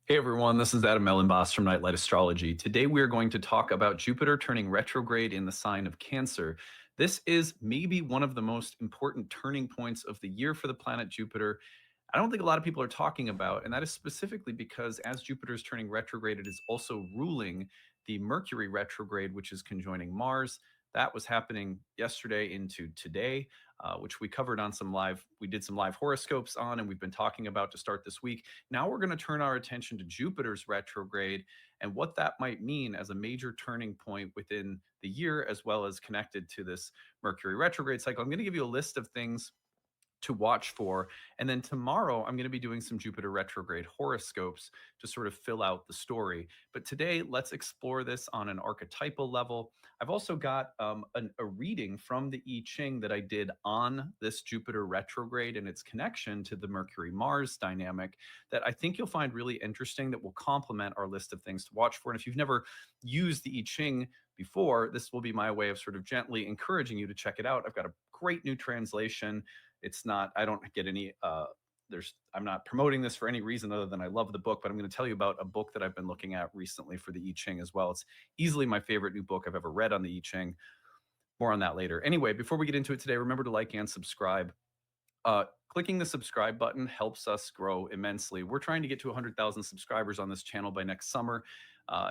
Hey everyone, this is Adam Ellenboss from Nightlight Astrology. Today we are going to talk about Jupiter turning retrograde in the sign of Cancer. This is maybe one of the most important turning points of the year for the planet Jupiter. I don't think a lot of people are talking about, and that is specifically because as Jupiter is turning retrograde, it is also ruling the Mercury retrograde, which is conjoining Mars. That was happening yesterday into today, which we covered on we did some live horoscopes on, and we've been talking about to start this week. Now we're going to turn our attention to Jupiter's retrograde and what that might mean as a major turning point within the year, as well as connected to this Mercury retrograde cycle. I'm going to give you a list of things to watch for. And then tomorrow, I'm going to be doing some Jupiter retrograde horoscopes to sort of fill out the story. But today, let's explore this on an archetypal level. I've also got a reading from the I Ching that I did on this Jupiter retrograde and its connection to the Mercury Mars dynamic that I think you'll find really interesting, that will complement our list of things to watch for. And if you've never used the I Ching before, this will be my way of sort of gently encouraging you to check it out. I've got a great new translation. It's not, I don't get any, I'm not promoting this for any reason other than I love the book, but I'm going to tell you about a book that I've been looking at recently for the I Ching as well. It's easily my favorite new book I've ever read on the I Ching. More on that later. Anyway, before we get into it today, remember to like and subscribe. Clicking the subscribe button helps us grow immensely. We're trying to get to 100,000 subscribers on this channel by next summer.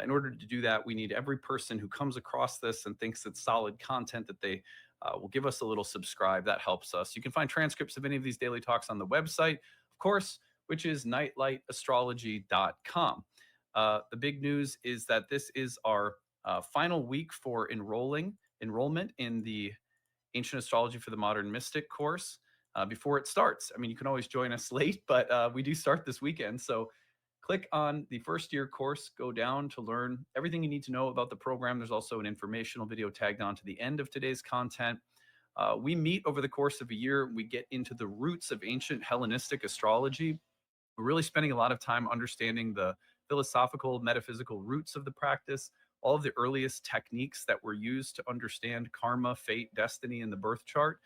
In order to do that, we need every person who comes across this and thinks it's solid content that they will give us a little subscribe. That helps us. You can find transcripts of any of these daily talks on the website, of course, which is nightlightastrology.com. The big news is that this is our final week for enrollment in the Ancient Astrology for the Modern Mystic course. Before it starts, I mean, you can always join us late, but we do start this weekend. So click on the first year course, go down to learn everything you need to know about the program. There's also an informational video tagged on to the end of today's content. We meet over the course of a year. We get into the roots of ancient Hellenistic astrology. We're really spending a lot of time understanding the philosophical, metaphysical roots of the practice, all of the earliest techniques that were used to understand karma, fate, destiny, and the birth chart.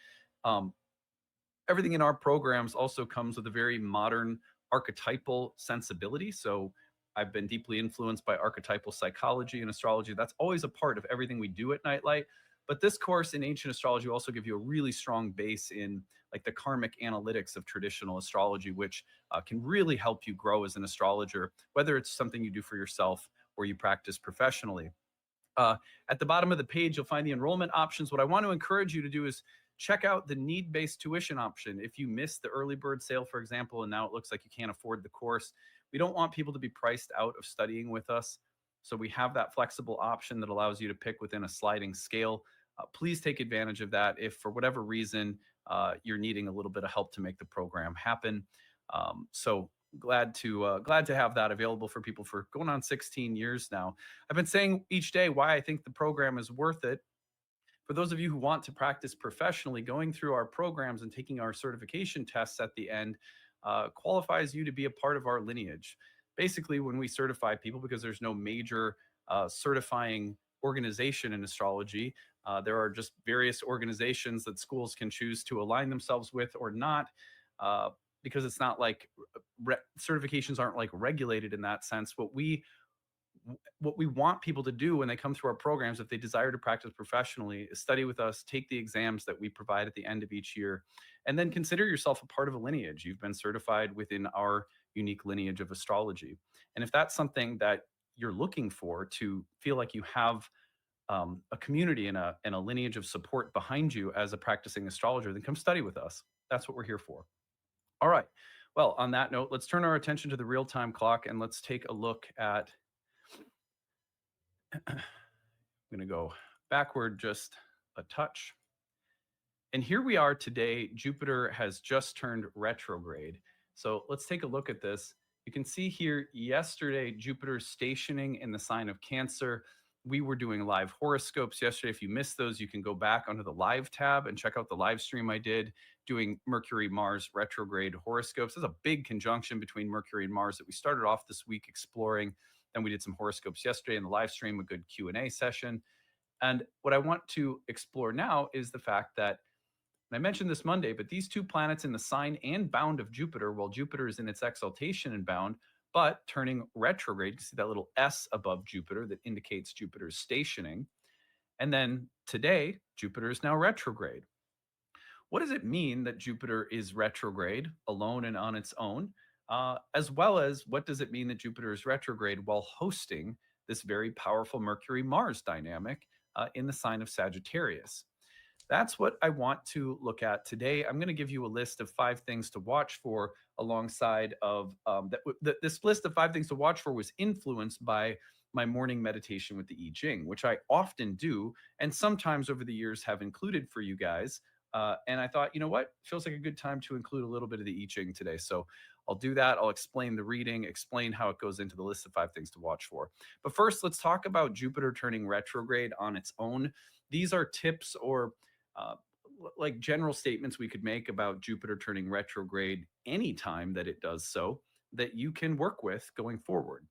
Everything in our programs also comes with a very modern archetypal sensibility. So I've been deeply influenced by archetypal psychology and astrology. That's always a part of everything we do at Nightlight. But this course in ancient astrology will also give you a really strong base in like the karmic analytics of traditional astrology, which can really help you grow as an astrologer, whether it's something you do for yourself or you practice professionally. At the bottom of the page, you'll find the enrollment options. What I want to encourage you to do is check out the need-based tuition option. If you missed the early bird sale, for example, and now it looks like you can't afford the course, we don't want people to be priced out of studying with us. So we have that flexible option that allows you to pick within a sliding scale. Please take advantage of that if for whatever reason you're needing a little bit of help to make the program happen. So glad to have that available for people for going on 16 years now. I've been saying each day why I think the program is worth it. For those of you who want to practice professionally, going through our programs and taking our certification tests at the end qualifies you to be a part of our lineage. Basically, when we certify people, because there's no major certifying organization in astrology, there are just various organizations that schools can choose to align themselves with or not, because it's not like certifications aren't like regulated in that sense. What we want people to do when they come through our programs, if they desire to practice professionally, is study with us, take the exams that we provide at the end of each year, and then consider yourself a part of a lineage. You've been certified within our unique lineage of astrology. And if that's something that you're looking for, to feel like you have a community and a lineage of support behind you as a practicing astrologer, then come study with us. That's what we're here for. All right. Well, on that note, let's turn our attention to the real-time clock and let's take a look at I'm going to go backward just a touch. And here we are today. Jupiter has just turned retrograde. So let's take a look at this. You can see here yesterday, Jupiter stationing in the sign of Cancer. We were doing live horoscopes yesterday. If you missed those, you can go back onto the live tab and check out the live stream I did doing Mercury Mars retrograde horoscopes. There's a big conjunction between Mercury and Mars that we started off this week exploring. Then we did some horoscopes yesterday in the live stream, a good Q&A session. And what I want to explore now is the fact that, and I mentioned this Monday, but these two planets in the sign and bound of Jupiter, while Jupiter is in its exaltation and bound, but turning retrograde. You see that little S above Jupiter that indicates Jupiter's stationing. And then today, Jupiter is now retrograde. What does it mean that Jupiter is retrograde alone and on its own? As well as what does it mean that Jupiter is retrograde while hosting this very powerful Mercury Mars dynamic in the sign of Sagittarius? That's what I want to look at today. I'm going to give you a list of 5 things to watch for alongside of this list of 5 things to watch for was influenced by my morning meditation with the I Ching, which I often do and sometimes over the years have included for you guys. And I thought, you know what, feels like a good time to include a little bit of the I Ching today. So I'll do that. I'll explain the reading, explain how it goes into the list of 5 things to watch for. But first, let's talk about Jupiter turning retrograde on its own. These are tips or uh, like general statements we could make about Jupiter turning retrograde anytime that it does so that you can work with going forward.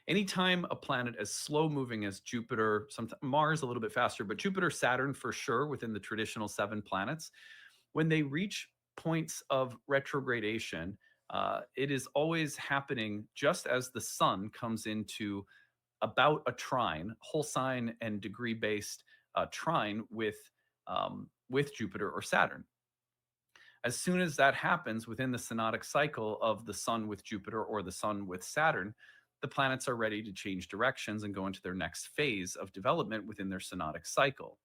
Anytime a planet as slow moving as Jupiter, sometimes Mars a little bit faster, but Jupiter, Saturn for sure within the traditional 7 planets, when they reach points of retrogradation, it is always happening just as the sun comes into about a trine, whole sign and degree based trine with Jupiter or Saturn. As soon as that happens within the synodic cycle of the sun with Jupiter or the sun with Saturn, the planets are ready to change directions and go into their next phase of development within their synodic cycle.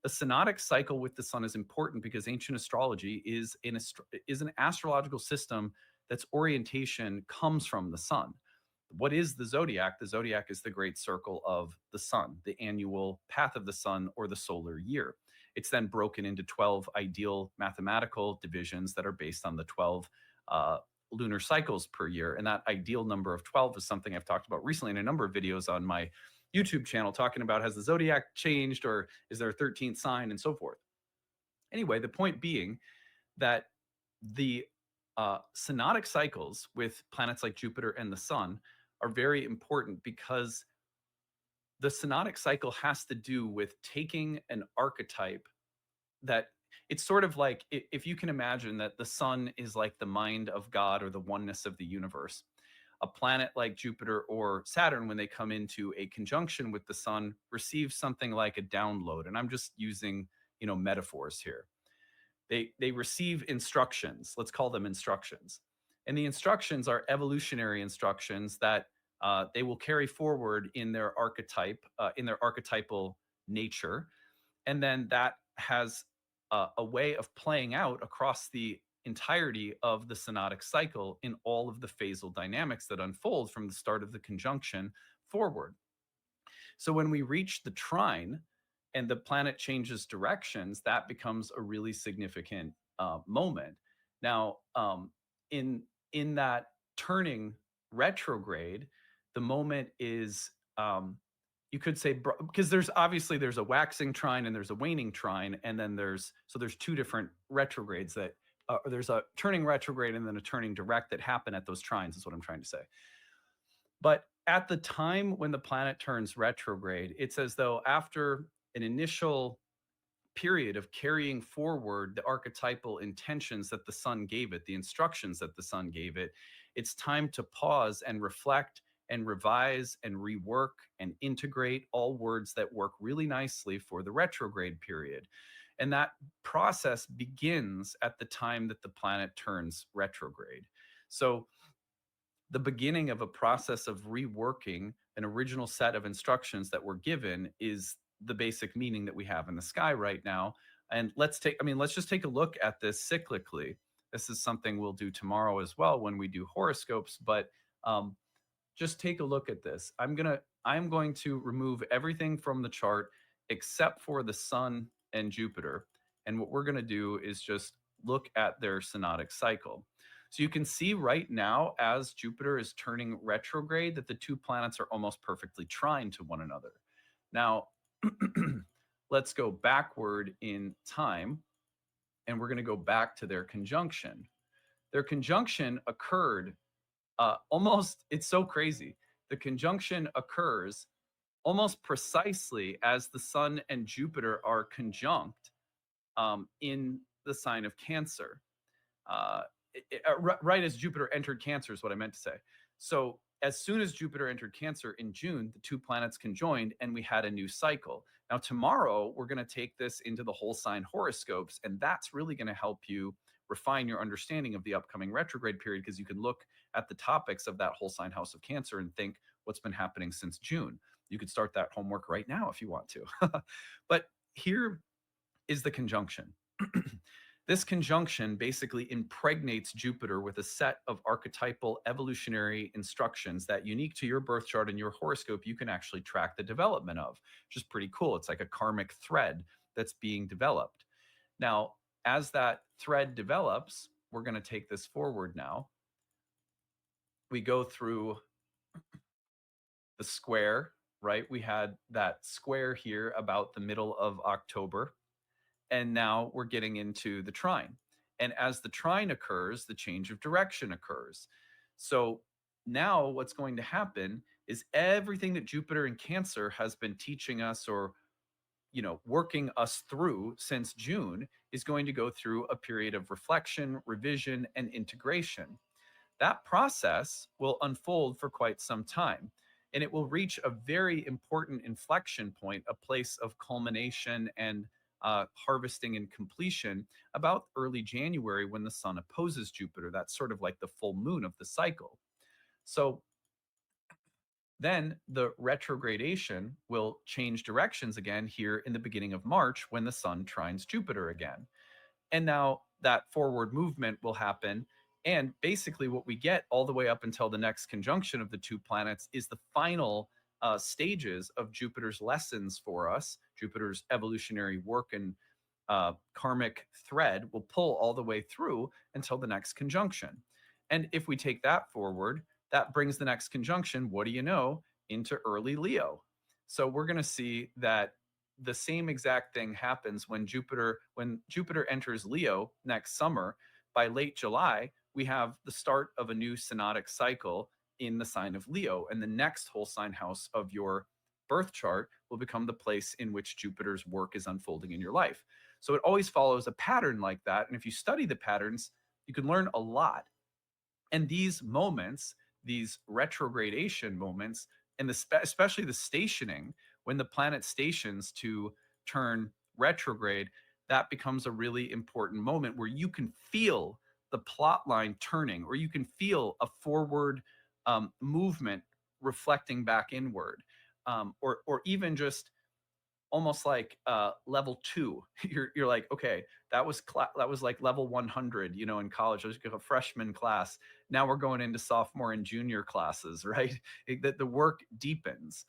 The synodic cycle with the sun is important because ancient astrology is an astrological system that's orientation comes from the sun. What is the zodiac? The zodiac is the great circle of the sun, the annual path of the sun or the solar year. It's then broken into 12 ideal mathematical divisions that are based on the 12 uh, lunar cycles per year. And that ideal number of 12 is something I've talked about recently in a number of videos on my YouTube channel, talking about has the zodiac changed or is there a 13th sign and so forth. Anyway, the point being that the synodic cycles with planets like Jupiter and the sun are very important because the synodic cycle has to do with taking an archetype that it's sort of like if you can imagine that the sun is like the mind of God or the oneness of the universe. A planet like Jupiter or Saturn, when they come into a conjunction with the sun, receives something like a download. And I'm just using, metaphors here. They receive instructions. Let's call them instructions. And the instructions are evolutionary instructions that they will carry forward in their archetype, in their archetypal nature. And then that has a way of playing out across the entirety of the synodic cycle in all of the phasal dynamics that unfold from the start of the conjunction forward. So when we reach the trine and the planet changes directions, that becomes a really significant moment. Now, in that turning retrograde, the moment is you could say because there's a waxing trine and there's a waning trine, and then there's 2 different retrogrades that there's a turning retrograde and then a turning direct that happen at those trines is what I'm trying to say. But at the time when the planet turns retrograde, it's as though after an initial period of carrying forward the archetypal intentions that the sun gave it, the instructions that the sun gave it, it's time to pause and reflect and revise and rework and integrate all words that work really nicely for the retrograde period. And that process begins at the time that the planet turns retrograde. So the beginning of a process of reworking an original set of instructions that were given is the basic meaning that we have in the sky right now. And let's just take a look at this cyclically. This is something we'll do tomorrow as well when we do horoscopes, but just take a look at this. I'm going to remove everything from the chart except for the sun and Jupiter. And what we're going to do is just look at their synodic cycle. So you can see right now, as Jupiter is turning retrograde, that the 2 planets are almost perfectly trine to one another. Now, let's go backward in time, and we're going to go back to their conjunction. Their conjunction occurred it's so crazy. The conjunction occurs almost precisely as the sun and Jupiter are conjunct in the sign of Cancer. Right as Jupiter entered Cancer is what I meant to say. So as soon as Jupiter entered Cancer in June, the two planets conjoined and we had a new cycle. Now, tomorrow, we're going to take this into the whole sign horoscopes, and that's really going to help you refine your understanding of the upcoming retrograde period because you can look at the topics of that whole sign house of Cancer and think what's been happening since June. You could start that homework right now if you want to. But here is the conjunction. This conjunction basically impregnates Jupiter with a set of archetypal evolutionary instructions that, unique to your birth chart and your horoscope, you can actually track the development of, which is pretty cool. It's like a karmic thread that's being developed. Now, as that thread develops, we're going to take this forward now. We go through the square, right? We had that square here about the middle of October. And now we're getting into the trine. And as the trine occurs, the change of direction occurs. So now what's going to happen is everything that Jupiter in Cancer has been teaching us, or working us through since June, is going to go through a period of reflection, revision, and integration. That process will unfold for quite some time, and it will reach a very important inflection point, a place of culmination and harvesting and completion about early January, when the sun opposes Jupiter. That's sort of like the full moon of the cycle. So then the retrogradation will change directions again here in the beginning of March, when the sun trines Jupiter again. And now that forward movement will happen. And basically, what we get all the way up until the next conjunction of the two planets is the final stages of Jupiter's lessons for us. Jupiter's evolutionary work and karmic thread will pull all the way through until the next conjunction. And if we take that forward, that brings the next conjunction, what do you know, into early Leo. So we're going to see that the same exact thing happens when Jupiter enters Leo next summer. By late July, we have the start of a new synodic cycle in the sign of Leo, and the next whole sign house of your birth chart will become the place in which Jupiter's work is unfolding in your life. So it always follows a pattern like that, and if you study the patterns, you can learn a lot. And these moments, these retrogradation moments, and especially the stationing, when the planet stations to turn retrograde, that becomes a really important moment where you can feel the plot line turning, or you can feel a forward movement reflecting back inward, or even just almost like level 2. You're like, okay, that was like level 100, in college. I was a freshman class. Now we're going into sophomore and junior classes, right? That the work deepens.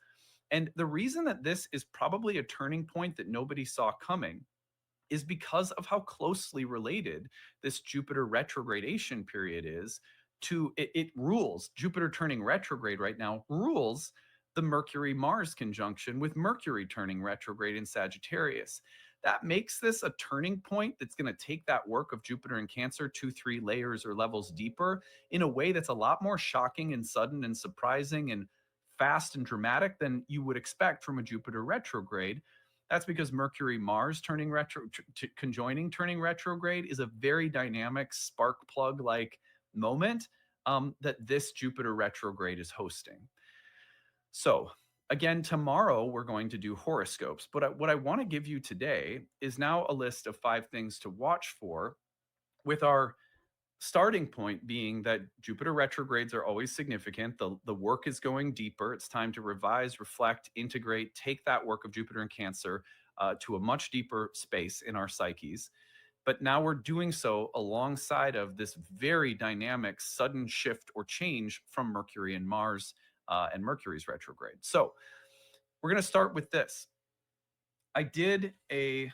And the reason that this is probably a turning point that nobody saw coming is because of how closely related this Jupiter retrogradation period is to it rules. Jupiter turning retrograde right now rules the Mercury Mars conjunction, with Mercury turning retrograde in Sagittarius. That makes this a turning point that's going to take that work of Jupiter in Cancer 2-3 layers or levels deeper in a way that's a lot more shocking and sudden and surprising and fast and dramatic than you would expect from a Jupiter retrograde. That's because Mercury Mars conjoining turning retrograde is a very dynamic spark plug like moment that this Jupiter retrograde is hosting. So again, tomorrow we're going to do horoscopes, but what I want to give you today is now a list of 5 things to watch for, with our starting point being that Jupiter retrogrades are always significant. The work is going deeper. It's time to revise, reflect, integrate, take that work of Jupiter in Cancer to a much deeper space in our psyches. But now we're doing so alongside of this very dynamic sudden shift or change from Mercury and Mars and Mercury's retrograde. So we're going to start with this. I did an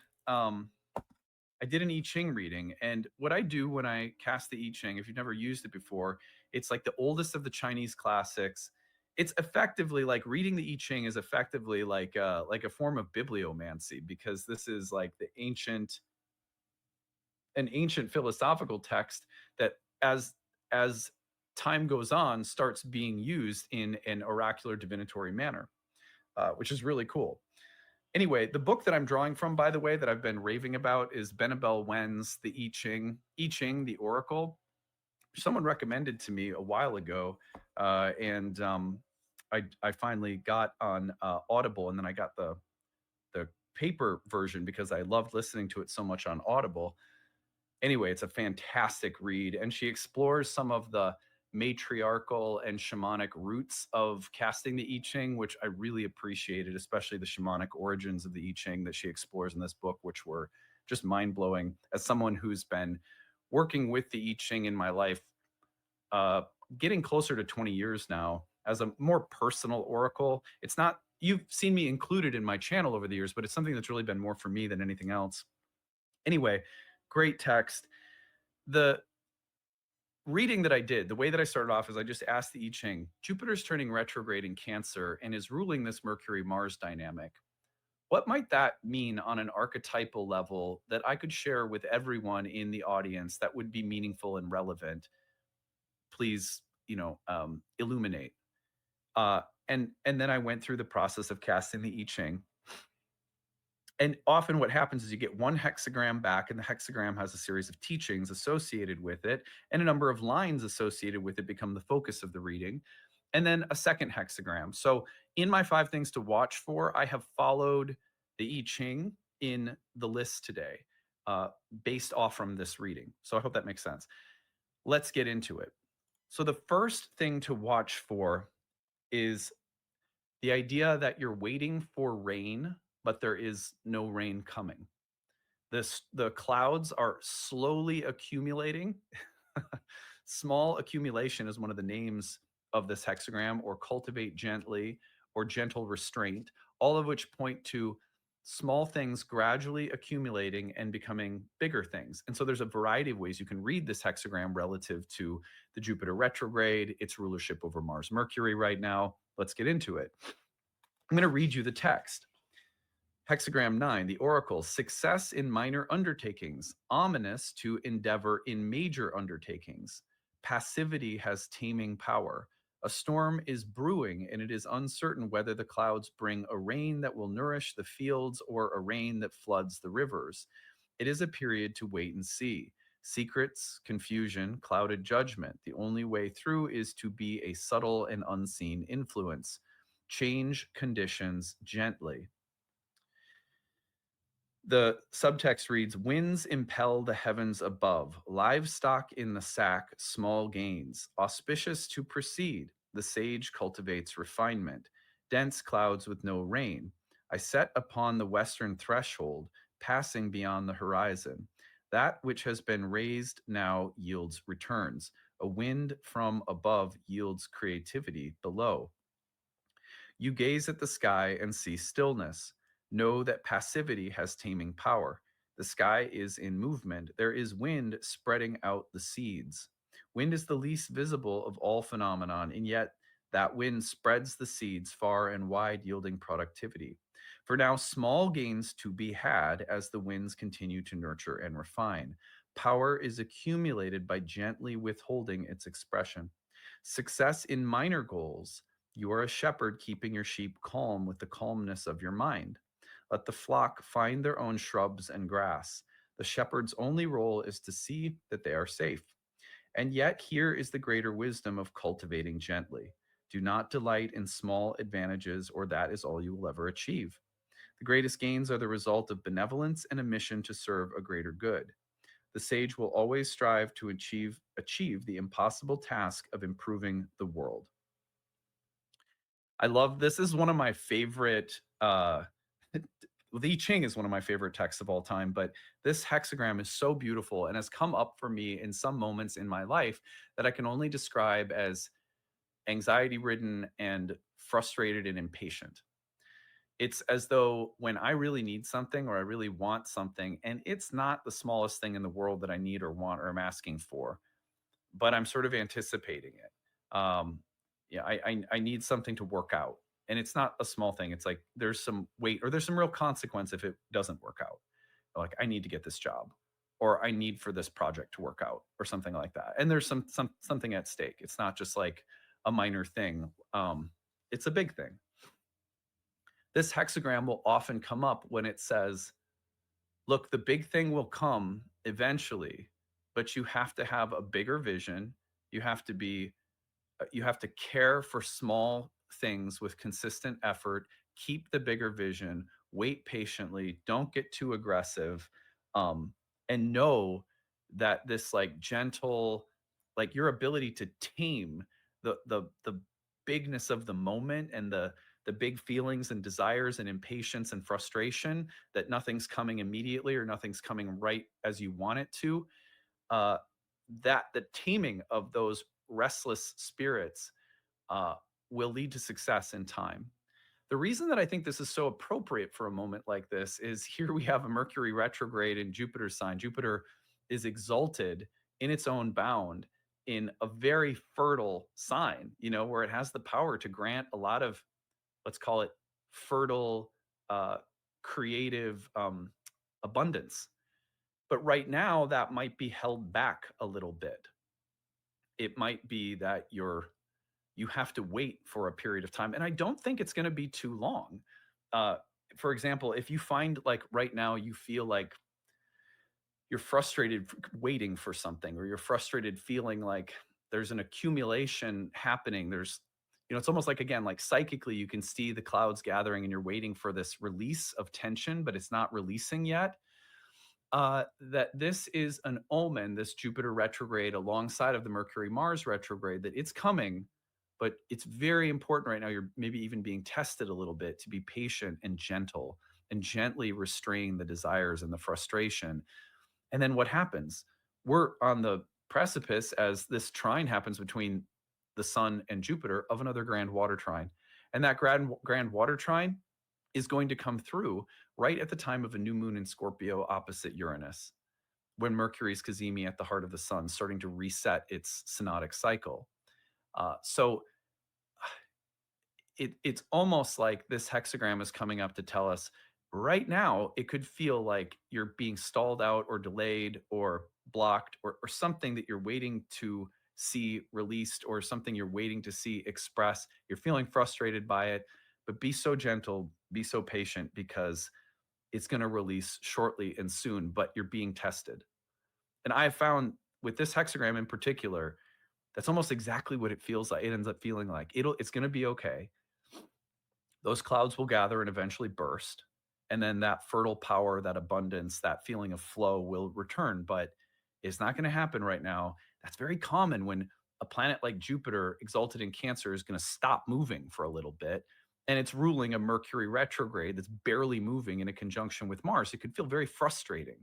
I Ching reading, and what I do when I cast the I Ching, if you've never used it before, it's like the oldest of the Chinese classics. It's effectively like reading the I Ching is effectively like a form of bibliomancy, because this is like an ancient philosophical text that as time goes on starts being used in an oracular divinatory manner, which is really cool. Anyway, the book that I'm drawing from, by the way, that I've been raving about is Benabel Wen's The I Ching, the Oracle. someone recommended to me a while ago, and I finally got on Audible, and then I got the paper version because I loved listening to it so much on Audible. Anyway, it's a fantastic read, and she explores some of the matriarchal and shamanic roots of casting the I Ching, which I really appreciated, especially the shamanic origins of the I Ching that she explores in this book, which were just mind blowing. As someone who's been working with the I Ching in my life, uh, getting closer to 20 years now, as a more personal oracle, it's not, you've seen me included in my channel over the years, but it's something that's really been more for me than anything else. Anyway, great text. The reading that I did, the way that I started off is I just asked the I Ching, Jupiter's turning retrograde in Cancer and is ruling this Mercury Mars dynamic. What might that mean on an archetypal level that I could share with everyone in the audience that would be meaningful and relevant? Please, illuminate. And then I went through the process of casting the I Ching. And often what happens is you get one hexagram back, and the hexagram has a series of teachings associated with it, and a number of lines associated with it become the focus of the reading, and then a second hexagram. So in my 5 things to watch for, I have followed the I Ching in the list today, uh, based off from this reading. So I hope that makes sense. Let's get into it. So the first thing to watch for is the idea that you're waiting for rain, but there is no rain coming. The clouds are slowly accumulating. Small accumulation is one of the names of this hexagram, or cultivate gently, or gentle restraint, all of which point to small things gradually accumulating and becoming bigger things. And so there's a variety of ways you can read this hexagram relative to the Jupiter retrograde, its rulership over Mars Mercury right now. Let's get into it. I'm going to read you the text. Hexagram 9, the oracle, success in minor undertakings, ominous to endeavor in major undertakings. Passivity has taming power. A storm is brewing, and it is uncertain whether the clouds bring a rain that will nourish the fields or a rain that floods the rivers. It is a period to wait and see. Secrets, confusion, clouded judgment. The only way through is to be a subtle and unseen influence. Change conditions gently. The subtext reads, winds impel the heavens above, livestock in the sack, small gains, auspicious to proceed. The sage cultivates refinement, dense clouds with no rain. I set upon the western threshold, passing beyond the horizon. That which has been raised now yields returns. A wind from above yields creativity below. You gaze at the sky and see stillness. Know that passivity has taming power. The sky is in movement. There is wind spreading out the seeds. Wind is the least visible of all phenomenon, and yet that wind spreads the seeds far and wide, yielding productivity. For now, small gains to be had as the winds continue to nurture and refine. Power is accumulated by gently withholding its expression. Success in minor goals. You are a shepherd keeping your sheep calm with the calmness of your mind. Let the flock find their own shrubs and grass. The shepherd's only role is to see that they are safe. And yet, here is the greater wisdom of cultivating gently. Do not delight in small advantages, or that is all you will ever achieve. The greatest gains are the result of benevolence and a mission to serve a greater good. The sage will always strive to achieve the impossible task of improving the world. I love this. Is one of my favorite. The I Ching is one of my favorite texts of all time, but this hexagram is so beautiful and has come up for me in some moments in my life that I can only describe as anxiety ridden and frustrated and impatient. It's as though when I really need something or I really want something, and it's not the smallest thing in the world that I need or want or am asking for, but I'm sort of anticipating it. Yeah, I need something to work out, and it's not a small thing. It's like there's some weight or there's some real consequence if it doesn't work out. Like I need to get this job, or I need for this project to work out, or something like that. And there's something at stake. It's not just like a minor thing. It's a big thing. This hexagram will often come up when it says, "Look, the big thing will come eventually, but you have to have a bigger vision You have to be you have to care for small things with consistent effort, keep the bigger vision, wait patiently, don't get too aggressive, um, and know that this like gentle, like your ability to tame the bigness of the moment and the big feelings and desires and impatience and frustration that nothing's coming immediately or nothing's coming right as you want it to, uh, that the taming of those restless spirits uh, will lead to success in time. The reason that I think this is so appropriate for a moment like this is here we have a Mercury retrograde in Jupiter's sign. Jupiter is exalted in its own bound in a very fertile sign, you know, where it has the power to grant a lot of, let's call it fertile, uh, creative abundance. But right now, that might be held back a little bit. It might be that you have to wait for a period of time. And I don't think it's going to be too long. Uh, for example, if you find like right now you feel like you're frustrated waiting for something, or you're frustrated feeling like there's an accumulation happening, there's, you know, it's almost like, again, like psychically, you can see the clouds gathering and you're waiting for this release of tension, but it's not releasing yet. That this is an omen, this Jupiter retrograde alongside of the Mercury Mars retrograde, that it's coming, but it's very important right now. You're maybe even being tested a little bit to be patient and gentle and gently restrain the desires and the frustration. And then what happens? We're on the precipice as this trine happens between the sun and Jupiter of another grand water trine. And that grand water trine is going to come through right at the time of a new moon in Scorpio opposite Uranus, when Mercury's cazimi at the heart of the sun, starting to reset its synodic cycle. So it's almost like this hexagram is coming up to tell us right now, it could feel like you're being stalled out or delayed or blocked, or something that you're waiting to see released, or something you're waiting to see express. You're feeling frustrated by it, but be so gentle, be so patient, because it's going to release shortly and soon, but you're being tested. And I have found with this hexagram in particular, that's almost exactly what it feels like. It ends up feeling like it's going to be okay. Those clouds will gather and eventually burst. And then that fertile power, that abundance, that feeling of flow will return. But it's not going to happen right now. That's very common when a planet like Jupiter, exalted in Cancer, is going to stop moving for a little bit. And it's ruling a Mercury retrograde that's barely moving in a conjunction with Mars. It could feel very frustrating.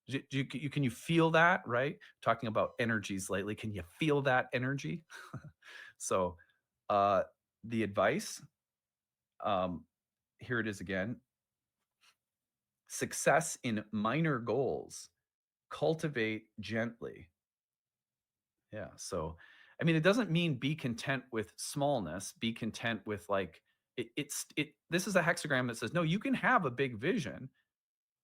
Can you feel that, right? Talking about energies lately, can you feel that energy? So, uh, the advice, um, here it is again: success in minor goals, cultivate gently. Yeah. So, I mean, it doesn't mean be content with smallness, be content with like, this is a hexagram that says, no, you can have a big vision.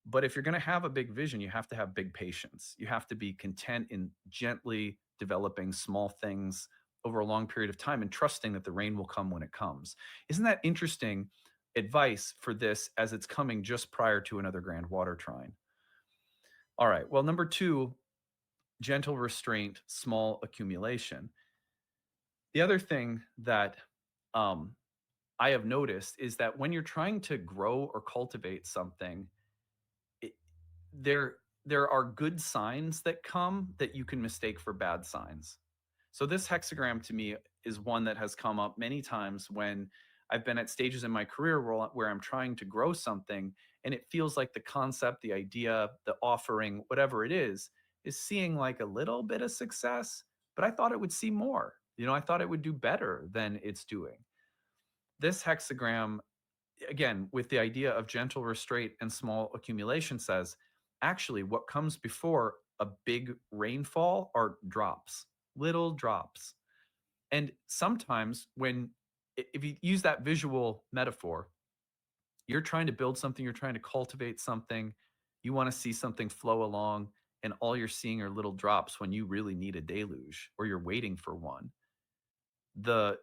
But if you're going to have a big vision, you have to have big patience. You have to be content in gently developing small things over a long period of time and trusting that the rain will come when it comes. Isn't that interesting advice for this as it's coming just prior to another grand water trine? All right. Well, number two, gentle restraint, small accumulation. The other thing that um, I have noticed is that when you're trying to grow or cultivate something, it, there there are good signs that come that you can mistake for bad signs. So this hexagram to me is one that has come up many times when I've been at stages in my career where I'm trying to grow something, and it feels like the concept, the idea, the offering, whatever it is seeing like a little bit of success, but I thought it would see more. You know, I thought it would do better than it's doing. This hexagram, again, with the idea of gentle restraint and small accumulation, says actually what comes before a big rainfall are drops, little drops. And sometimes when, if you use that visual metaphor, you're trying to build something, you're trying to cultivate something, you want to see something flow along, and all you're seeing are little drops when you really need a deluge or you're waiting for one. The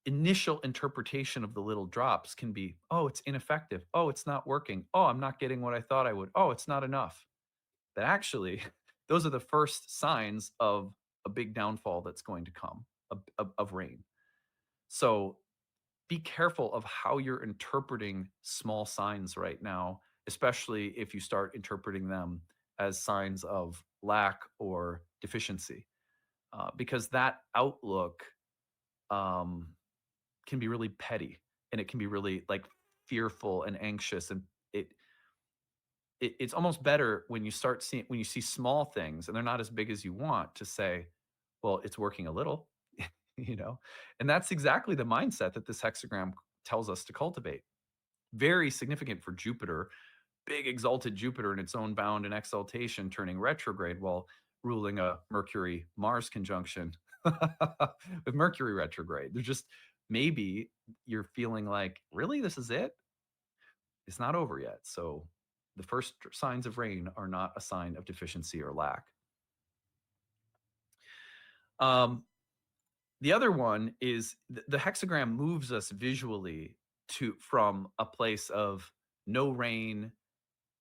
initial interpretation of the little drops can be, oh, it's ineffective. Oh, it's not working. Oh, I'm not getting what I thought I would. Oh, it's not enough. But actually, those are the first signs of a big downfall that's going to come of rain. So be careful of how you're interpreting small signs right now, especially if you start interpreting them as signs of lack or deficiency, because that outlook um, can be really petty, and it can be really like fearful and anxious, and it's almost better when you start seeing when you see small things and they're not as big as you want to say, well, it's working a little, you know, and that's exactly the mindset that this hexagram tells us to cultivate. Very significant for Jupiter, big exalted Jupiter in its own bound and exaltation, turning retrograde while ruling a Mercury Mars conjunction with Mercury retrograde. There's just maybe you're feeling like, really, this is it? It's not over yet. So the first signs of rain are not a sign of deficiency or lack. Um, the other one is the hexagram moves us visually to from a place of no rain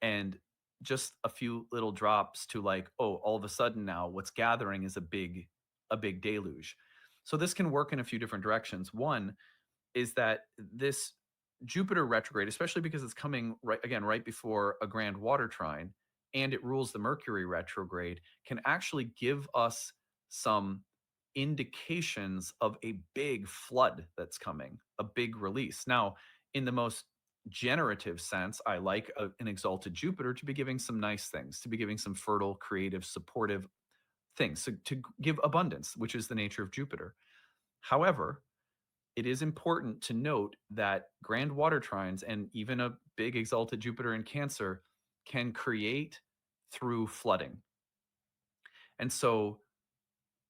and just a few little drops to like, oh, all of a sudden now what's gathering is a big deluge. So this can work in a few different directions. One is that this Jupiter retrograde, especially because it's coming right before a grand water trine and it rules the Mercury retrograde, can actually give us some indications of a big flood that's coming, a big release. Now, in the most generative sense, I like an exalted Jupiter to be giving some nice things, to be giving some fertile, creative, supportive things, so to give abundance, which is the nature of Jupiter. However, it is important to note that grand water trines and even a big exalted Jupiter in Cancer can create through flooding. And so,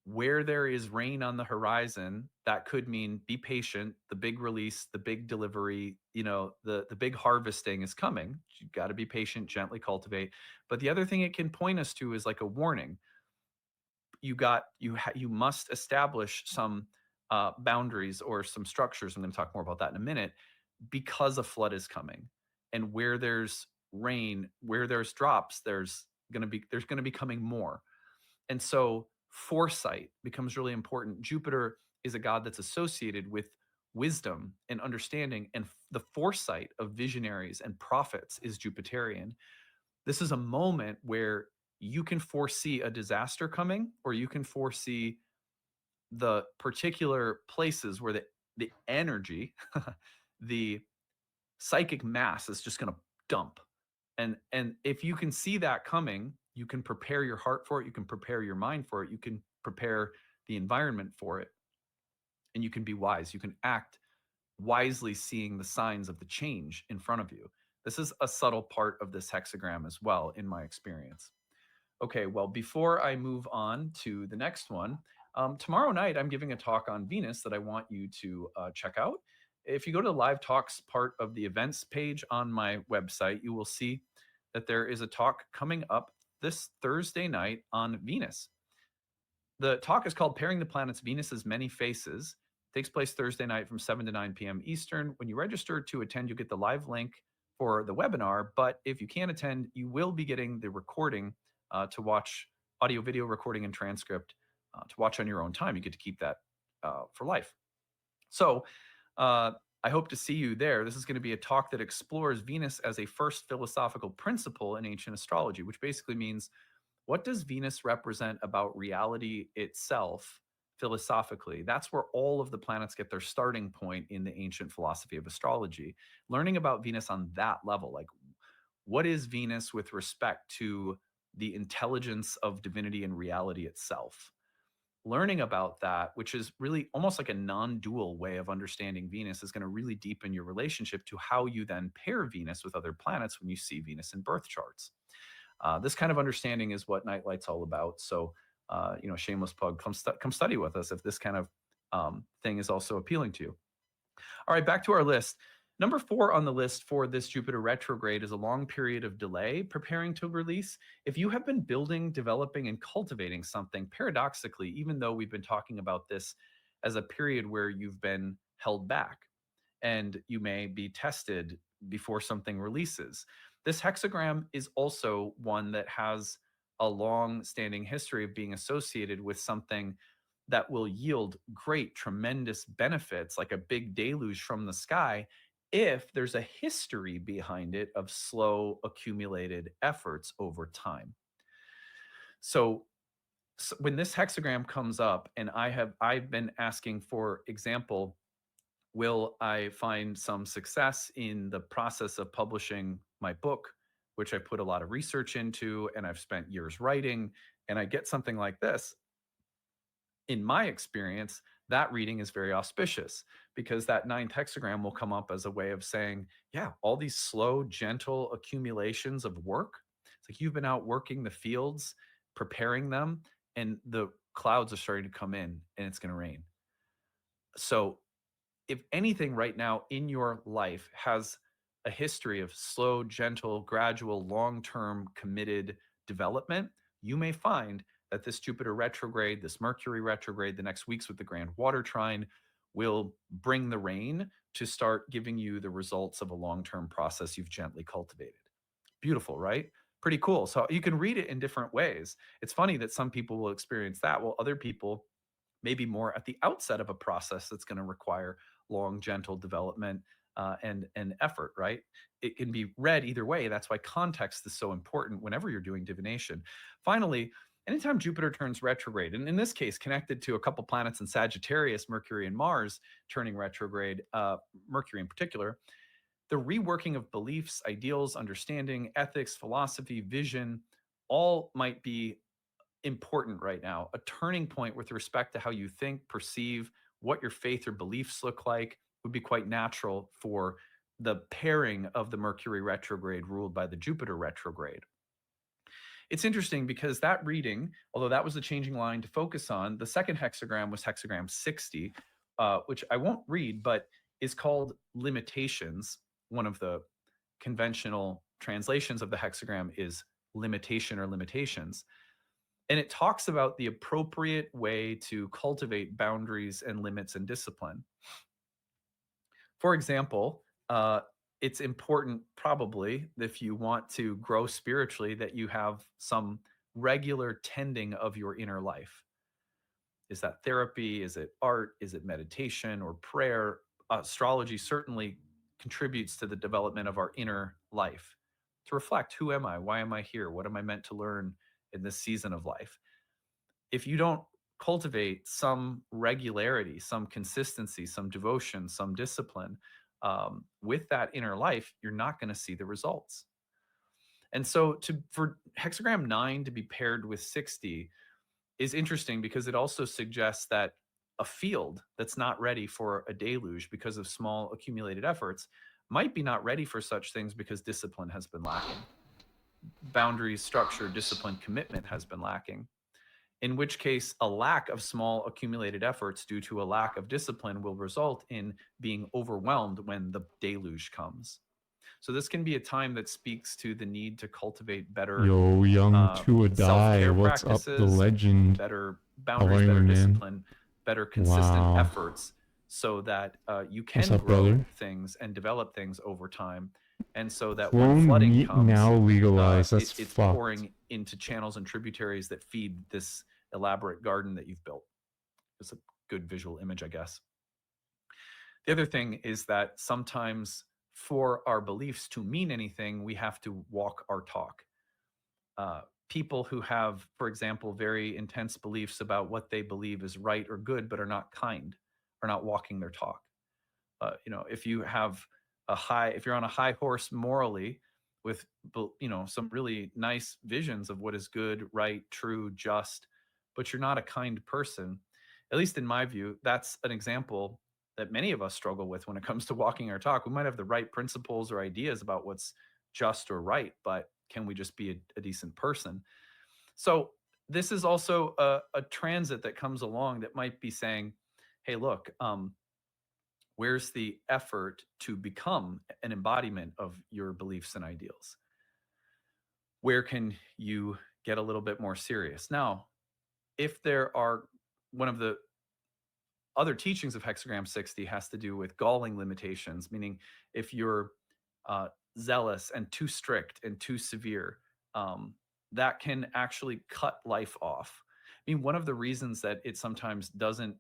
where there is rain on the horizon, that could mean be patient. The big release, the big delivery, the big harvesting is coming. You've got to be patient, gently cultivate. But the other thing it can point us to is like a warning. You must establish some boundaries or some structures. I'm going to talk more about that in a minute, because a flood is coming. And where there's rain, where there's drops, there's going to be coming more. And so foresight becomes really important. Jupiter is a god that's associated with wisdom and understanding, and the foresight of visionaries and prophets is Jupiterian. This is a moment where you can foresee a disaster coming, or you can foresee the particular places where the energy, the psychic mass is just going to dump. And if you can see that coming, you can prepare your heart for it, you can prepare your mind for it, you can prepare the environment for it, and you can be wise. You can act wisely, seeing the signs of the change in front of you. This is a subtle part of this hexagram as well, in my experience. Okay, well, before I move on to the next one, tomorrow night I'm giving a talk on Venus that I want you to check out. If you go to the live talks part of the events page on my website, you will see that there is a talk coming up this Thursday night on Venus. The talk is called Pairing the Planets Venus's Many Faces. It takes place Thursday night from 7 to 9 p.m. Eastern. When you register to attend, you'll get the live link for the webinar. But if you can't attend, you will be getting the recording to watch, audio, video recording, and transcript to watch on your own time. You get to keep that for life. So I hope to see you there. This is going to be a talk that explores Venus as a first philosophical principle in ancient astrology, which basically means, what does Venus represent about reality itself philosophically? That's where all of the planets get their starting point in the ancient philosophy of astrology. Learning about Venus on that level, like what is Venus with respect to the intelligence of divinity and reality itself? Learning about that, which is really almost like a non-dual way of understanding Venus, is going to really deepen your relationship to how you then pair Venus with other planets when you see Venus in birth charts. This kind of understanding is what Nightlight's all about. So, shameless plug, come study with us if this kind of thing is also appealing to you. All right, back to our list. Number 4 on the list for this Jupiter retrograde is a long period of delay preparing to release. If you have been building, developing, and cultivating something, paradoxically, even though we've been talking about this as a period where you've been held back and you may be tested before something releases, this hexagram is also one that has a long-standing history of being associated with something that will yield great, tremendous benefits, like a big deluge from the sky, if there's a history behind it of slow, accumulated efforts over time. So, when this hexagram comes up, and I've been asking, for example, will I find some success in the process of publishing my book, which I put a lot of research into and I've spent years writing, and I get something like this? In my experience, that reading is very auspicious, because that ninth hexagram will come up as a way of saying, yeah, all these slow, gentle accumulations of work. It's like you've been out working the fields, preparing them, and the clouds are starting to come in and it's going to rain. So, if anything right now in your life has a history of slow, gentle, gradual, long term committed development, you may find that this Jupiter retrograde, this Mercury retrograde, the next weeks with the grand water trine will bring the rain to start giving you the results of a long term process you've gently cultivated. Beautiful, right? Pretty cool. So you can read it in different ways. It's funny that some people will experience that, while other people maybe more at the outset of a process that's going to require long, gentle development and effort, right? It can be read either way. That's why context is so important whenever you're doing divination. Finally, anytime Jupiter turns retrograde, and in this case, connected to a couple planets in Sagittarius, Mercury and Mars turning retrograde, Mercury in particular, the reworking of beliefs, ideals, understanding, ethics, philosophy, vision, all might be important right now. A turning point with respect to how you think, perceive, what your faith or beliefs look like would be quite natural for the pairing of the Mercury retrograde ruled by the Jupiter retrograde. It's interesting because that reading, although that was the changing line to focus on, the second hexagram was hexagram 60, which I won't read, but is called limitations. One of the conventional translations of the hexagram is limitation or limitations. And it talks about the appropriate way to cultivate boundaries and limits and discipline. For example, it's important, probably, if you want to grow spiritually, that you have some regular tending of your inner life. Is that therapy? Is it art? Is it meditation or prayer? Astrology certainly contributes to the development of our inner life, to reflect, who am I? Why am I here? What am I meant to learn in this season of life? If you don't cultivate some regularity, some consistency, some devotion, some discipline with that inner life, you're not going to see the results. And so, for hexagram 9 to be paired with 60 is interesting, because it also suggests that a field that's not ready for a deluge because of small accumulated efforts might be not ready for such things because discipline has been lacking. Boundaries, structure, discipline, commitment has been lacking. In which case, a lack of small accumulated efforts due to a lack of discipline will result in being overwhelmed when the deluge comes. So this can be a time that speaks to the need to cultivate better Yo, young to a die. self-care What's up, the practices, legend? better How are boundaries, you, better man? discipline, better consistent Wow. efforts, so that you What's can up, grow brother? things and develop things over time. And so that when Clone flooding meat comes, now legalized. That's it's fucked. pouring into channels and tributaries that feed this elaborate garden that you've built. It's a good visual image, I guess. The other thing is that sometimes, for our beliefs to mean anything, we have to walk our talk. People who have, for example, very intense beliefs about what they believe is right or good, but are not kind, are not walking their talk. If you have if you're on a high horse morally, with some really nice visions of what is good, right, true, just, but you're not a kind person, at least in my view, that's an example that many of us struggle with when it comes to walking our talk. We might have the right principles or ideas about what's just or right, but can we just be a decent person? So this is also a transit that comes along that might be saying, hey, look, where's the effort to become an embodiment of your beliefs and ideals? Where can you get a little bit more serious? Now, if there are, one of the other teachings of hexagram 60 has to do with galling limitations, meaning if you're zealous and too strict and too severe, that can actually cut life off. I mean, one of the reasons that it sometimes doesn't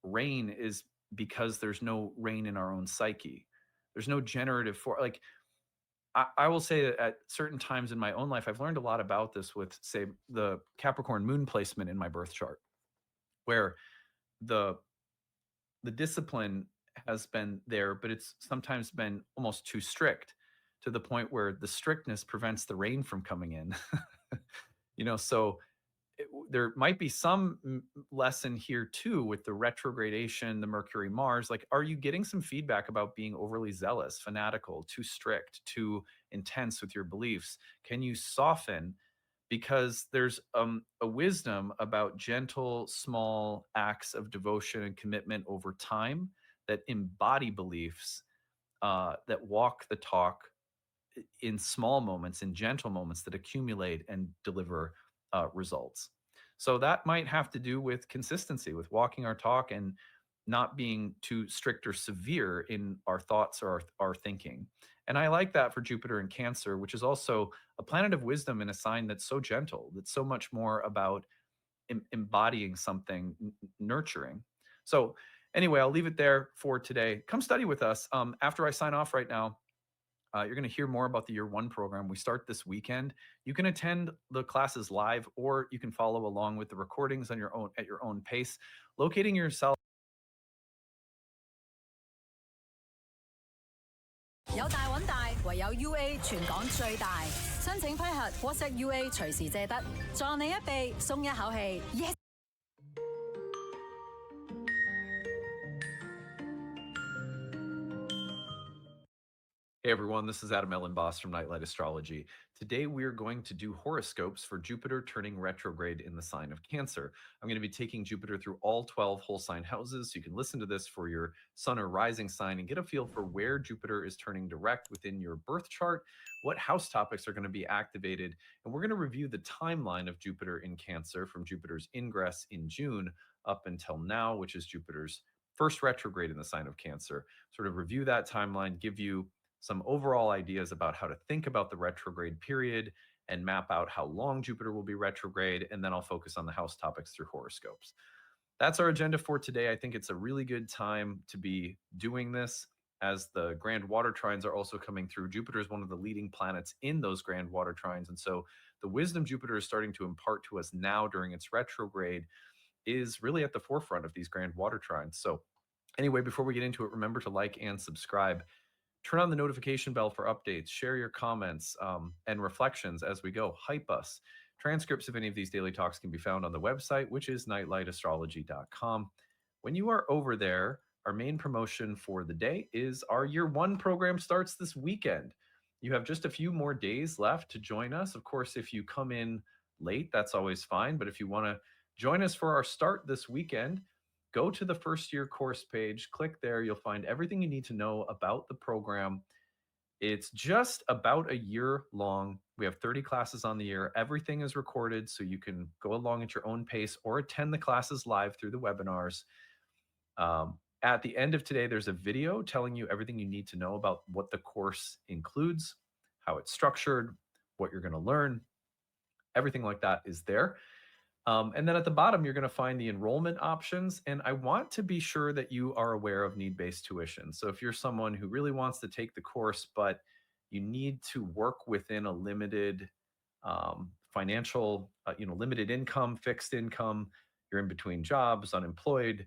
rain is because there's no rain in our own psyche. There's no generative for like I will say that at certain times in my own life, I've learned a lot about this with, say, the Capricorn moon placement in my birth chart, where the the discipline has been there, but it's sometimes been almost too strict to the point where the strictness prevents the rain from coming in. So there might be some lesson here too with the retrogradation, the Mercury Mars. Like, are you getting some feedback about being overly zealous, fanatical, too strict, too intense with your beliefs? Can you soften? Because there's a wisdom about gentle, small acts of devotion and commitment over time that embody beliefs, that walk the talk in small moments, in gentle moments that accumulate and deliver results. So that might have to do with consistency, with walking our talk and not being too strict or severe in our thoughts or our thinking. And I like that for Jupiter in Cancer, which is also a planet of wisdom in a sign that's so gentle, that's so much more about embodying something nurturing. So, anyway, I'll leave it there for today. Come study with us. After I sign off right now, you're going to hear more about the year one program. We start this weekend. You can attend the classes live, or you can follow along with the recordings on your own at your own pace. Locating yourself. 有大揾大，唯有 UA 全港最大。申請批核 WhatsApp UA 隨時借得，助你一臂，鬆一口氣。Yes！Hey everyone, this is Adam Ellen Boss from Nightlight Astrology. Today we are going to do horoscopes for Jupiter turning retrograde in the sign of Cancer. I'm going to be taking Jupiter through all 12 whole sign houses. So you can listen to this for your sun or rising sign and get a feel for where Jupiter is turning direct within your birth chart, what house topics are going to be activated, and we're going to review the timeline of Jupiter in Cancer from Jupiter's ingress in June up until now, which is Jupiter's first retrograde in the sign of Cancer. Sort of review that timeline, give you some overall ideas about how to think about the retrograde period and map out how long Jupiter will be retrograde. And then I'll focus on the house topics through horoscopes. That's our agenda for today. I think it's a really good time to be doing this as the grand water trines are also coming through. Jupiter is one of the leading planets in those grand water trines. And so the wisdom Jupiter is starting to impart to us now during its retrograde is really at the forefront of these grand water trines. So anyway, before we get into it, remember to like and subscribe. Turn on the notification bell for updates, share your comments and reflections as we go. Hype us. Transcripts of any of these daily talks can be found on the website, which is nightlightastrology.com. When you are over there, our main promotion for the day is our year one program starts this weekend. You have just a few more days left to join us. Of course, if you come in late, that's always fine. But if you want to join us for our start this weekend, go to the first year course page, click there. You'll find everything you need to know about the program. It's just about a year long. We have 30 classes on the year. Everything is recorded, so you can go along at your own pace or attend the classes live through the webinars. At the end of today, there's a video telling you everything you need to know about what the course includes, how it's structured, what you're going to learn. Everything like that is there. And then at the bottom, you're going to find the enrollment options. And I want to be sure that you are aware of need-based tuition. So if you're someone who really wants to take the course, but you need to work within a limited financial, limited income, fixed income, you're in between jobs, unemployed,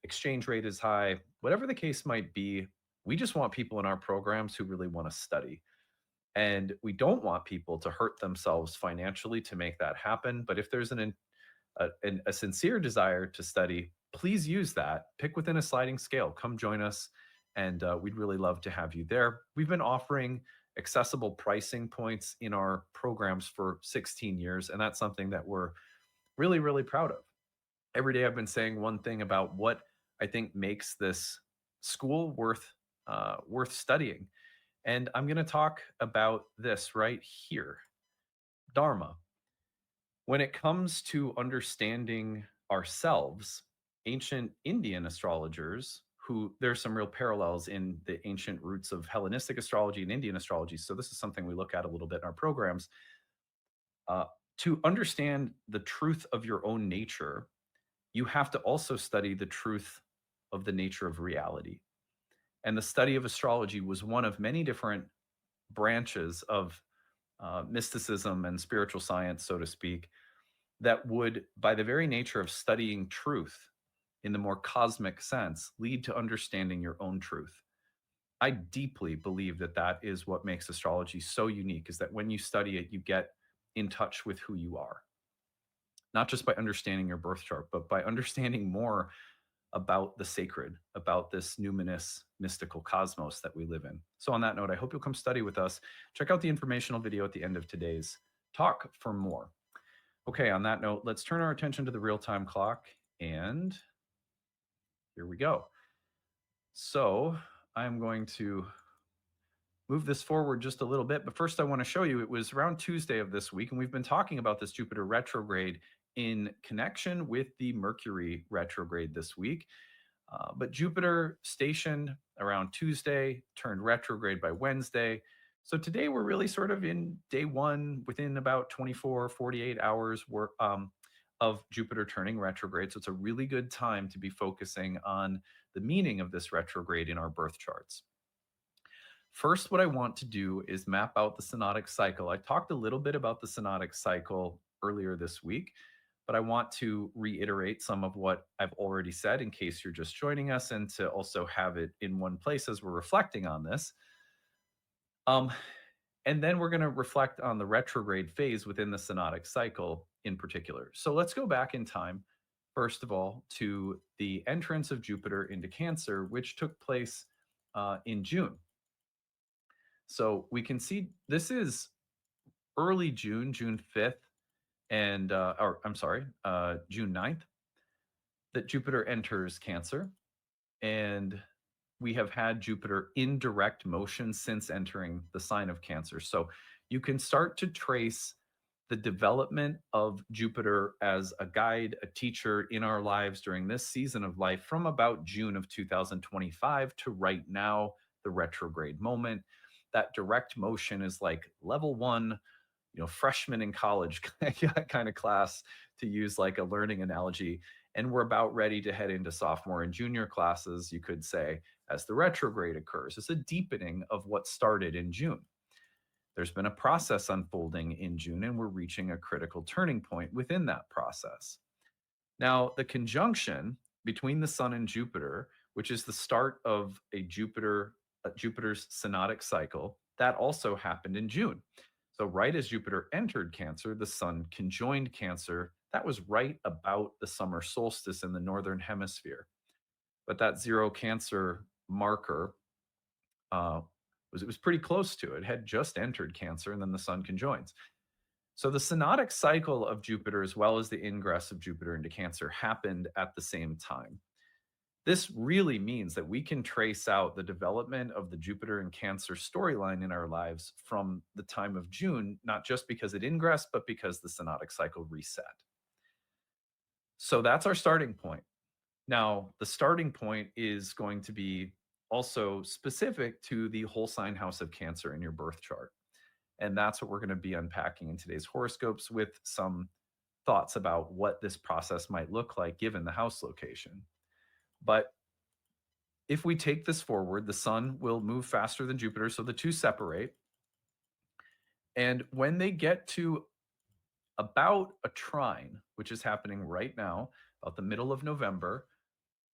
exchange rate is high, whatever the case might be, we just want people in our programs who really want to study. And we don't want people to hurt themselves financially to make that happen. But if there's a sincere desire to study, please use that. Pick within a sliding scale. Come join us, and we'd really love to have you there. We've been offering accessible pricing points in our programs for 16 years, and that's something that we're really, really proud of. Every day I've been saying one thing about what I think makes this school worth studying. And I'm going to talk about this right here, Dharma. When it comes to understanding ourselves, ancient Indian astrologers, who there's some real parallels in the ancient roots of Hellenistic astrology and Indian astrology. So this is something we look at a little bit in our programs. Uh, to understand the truth of your own nature, you have to also study the truth of the nature of reality. And the study of astrology was one of many different branches of mysticism and spiritual science, so to speak, that would, by the very nature of studying truth in the more cosmic sense, lead to understanding your own truth. I deeply believe that that is what makes astrology so unique, is that when you study it, you get in touch with who you are, not just by understanding your birth chart, but by understanding more about the sacred, about this numinous mystical cosmos that we live in. So, on that note, I hope you'll come study with us. Check out the informational video at the end of today's talk for more. Okay, on that note, let's turn our attention to the real time clock, and here we go. So, I'm going to move this forward just a little bit, but first I want to show you it was around Tuesday of this week, and we've been talking about this Jupiter retrograde in connection with the Mercury retrograde this week. But Jupiter stationed around Tuesday, turned retrograde by Wednesday. So today we're really sort of in day one, within about 24, 48 hours of Jupiter turning retrograde. So it's a really good time to be focusing on the meaning of this retrograde in our birth charts. First, what I want to do is map out the synodic cycle. I talked a little bit about the synodic cycle earlier this week, but I want to reiterate some of what I've already said in case you're just joining us, and to also have it in one place as we're reflecting on this. And then we're going to reflect on the retrograde phase within the synodic cycle in particular. So let's go back in time, first of all, to the entrance of Jupiter into Cancer, which took place in June. So we can see this is early June, June 5th, and or I'm sorry, June 9th, that Jupiter enters Cancer. And we have had Jupiter in direct motion since entering the sign of Cancer. So you can start to trace the development of Jupiter as a guide, a teacher in our lives during this season of life from about June of 2025 to right now, the retrograde moment. That direct motion is like level one, freshman in college kind of class, to use like a learning analogy. And we're about ready to head into sophomore and junior classes, you could say, as the retrograde occurs. It's a deepening of what started in June. There's been a process unfolding in June, and we're reaching a critical turning point within that process. Now, the conjunction between the Sun and Jupiter, which is the start of Jupiter's synodic cycle, that also happened in June. So right as Jupiter entered Cancer, the Sun conjoined Cancer. That was right about the summer solstice in the northern hemisphere. But that zero Cancer marker was pretty close to it. It had just entered Cancer, and then the Sun conjoins. So the synodic cycle of Jupiter, as well as the ingress of Jupiter into Cancer, happened at the same time. This really means that we can trace out the development of the Jupiter and Cancer storyline in our lives from the time of June, not just because it ingressed, but because the synodic cycle reset. So that's our starting point. Now, the starting point is going to be also specific to the whole sign house of Cancer in your birth chart. And that's what we're going to be unpacking in today's horoscopes, with some thoughts about what this process might look like given the house location. But if we take this forward, the Sun will move faster than Jupiter, so the two separate. And when they get to about a trine, which is happening right now, about the middle of November,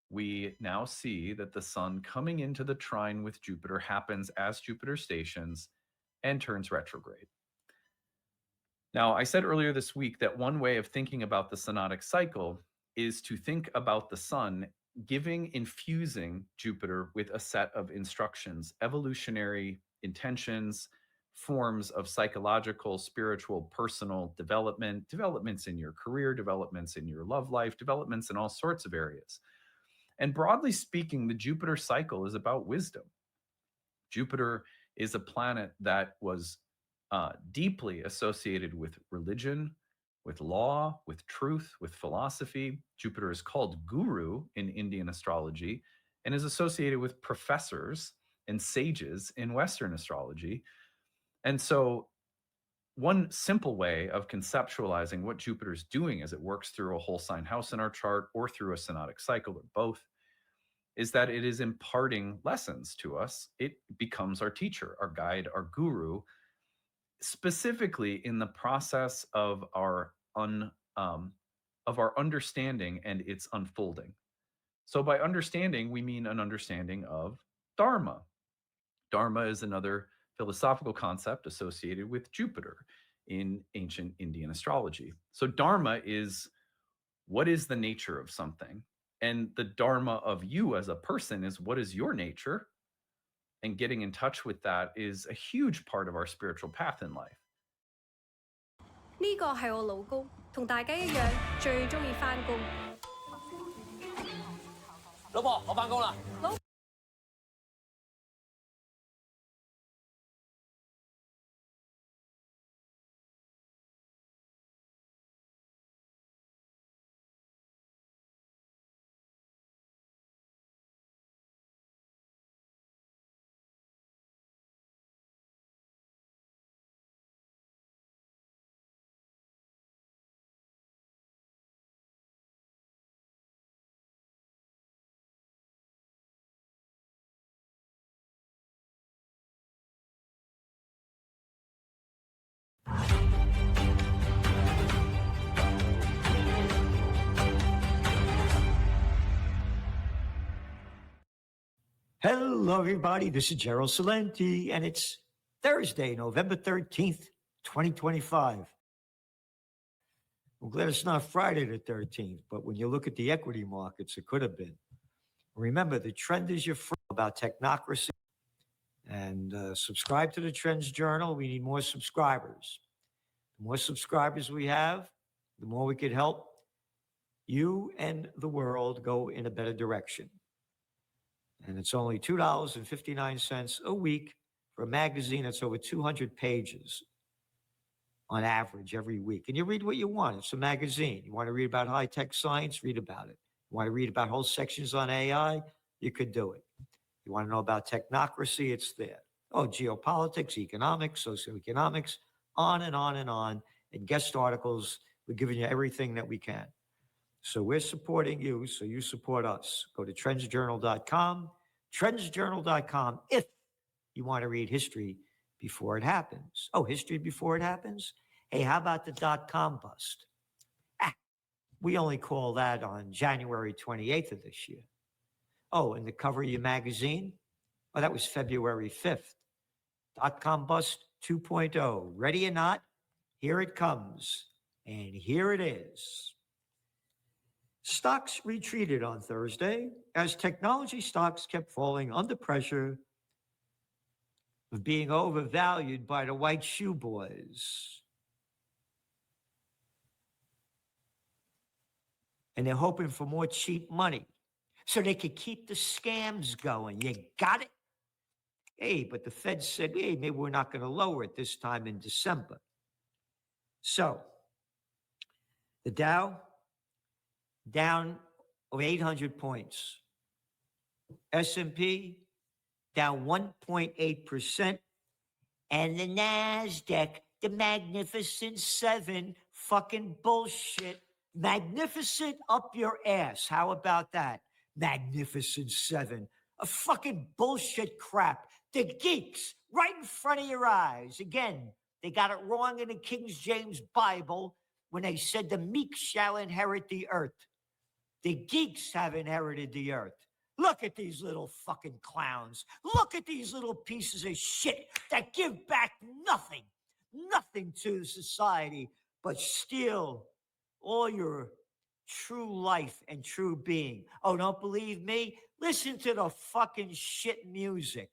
we now see that the Sun coming into the trine with Jupiter happens as Jupiter stations and turns retrograde. Now, I said earlier this week that one way of thinking about the synodic cycle is to think about the Sun infusing Jupiter with a set of instructions, evolutionary intentions, forms of psychological, spiritual, personal development, developments in your career, developments in your love life, developments in all sorts of areas. And broadly speaking, the Jupiter cycle is about wisdom. Jupiter is a planet that was deeply associated with religion, with law, with truth, with philosophy. Jupiter is called Guru in Indian astrology and is associated with professors and sages in Western astrology. And so one simple way of conceptualizing what Jupiter's doing as it works through a whole sign house in our chart or through a synodic cycle or both is that it is imparting lessons to us. It becomes our teacher, our guide, our guru, specifically in the process of our understanding and its unfolding. So by understanding, we mean an understanding of Dharma. Dharma is another philosophical concept associated with Jupiter in ancient Indian astrology. So Dharma is what is the nature of something? And the Dharma of you as a person is what is your nature? And getting in touch with that is a huge part of our spiritual path in life. 呢個係我老公，同大家一樣最中意返工。老婆，我返工啦。Hello, everybody. This is Gerald Salenti, and it's Thursday, November 13th, 2025. I'm glad it's not Friday the 13th, but when you look at the equity markets, it could have been. Remember, the trend is your friend about technocracy. And subscribe to the Trends Journal. We need more subscribers. The more subscribers we have, the more we could help you and the world go in a better direction. And it's only $2.59 a week for a magazine that's over 200 pages on average every week. And you read what you want. It's a magazine. You want to read about high-tech science? Read about it. You want to read about whole sections on AI? You could do it. You want to know about technocracy? It's there. Oh, geopolitics, economics, socioeconomics, on and on and on. And guest articles. We're giving you everything that we can. So we're supporting you, so you support us. Go to trendsjournal.com, trendsjournal.com, if you want to read history before it happens. Oh, history before it happens? Hey, how about the dot-com bust? We only call that on January 28th of this year. Oh, and the cover of your magazine? Oh, that was February 5th. Dot-com bust 2.0. Ready or not, here it comes. And here it is. Stocks retreated on Thursday as technology stocks kept falling under pressure of being overvalued by the white shoe boys. And they're hoping for more cheap money so they could keep the scams going. You got it? Hey, but the Fed said, hey, maybe we're not going to lower it this time in December. So the Dow down 800 points. S&P down 1.8%. And the NASDAQ, the Magnificent Seven, fucking bullshit. Magnificent up your ass. How about that? Magnificent Seven. A fucking bullshit crap. The geeks right in front of your eyes. Again, they got it wrong in the King James Bible when they said the meek shall inherit the earth. The geeks have inherited the earth. Look at these little fucking clowns. Look at these little pieces of shit that give back nothing to society, but steal all your true life and true being. Oh, don't believe me? Listen to the fucking shit music.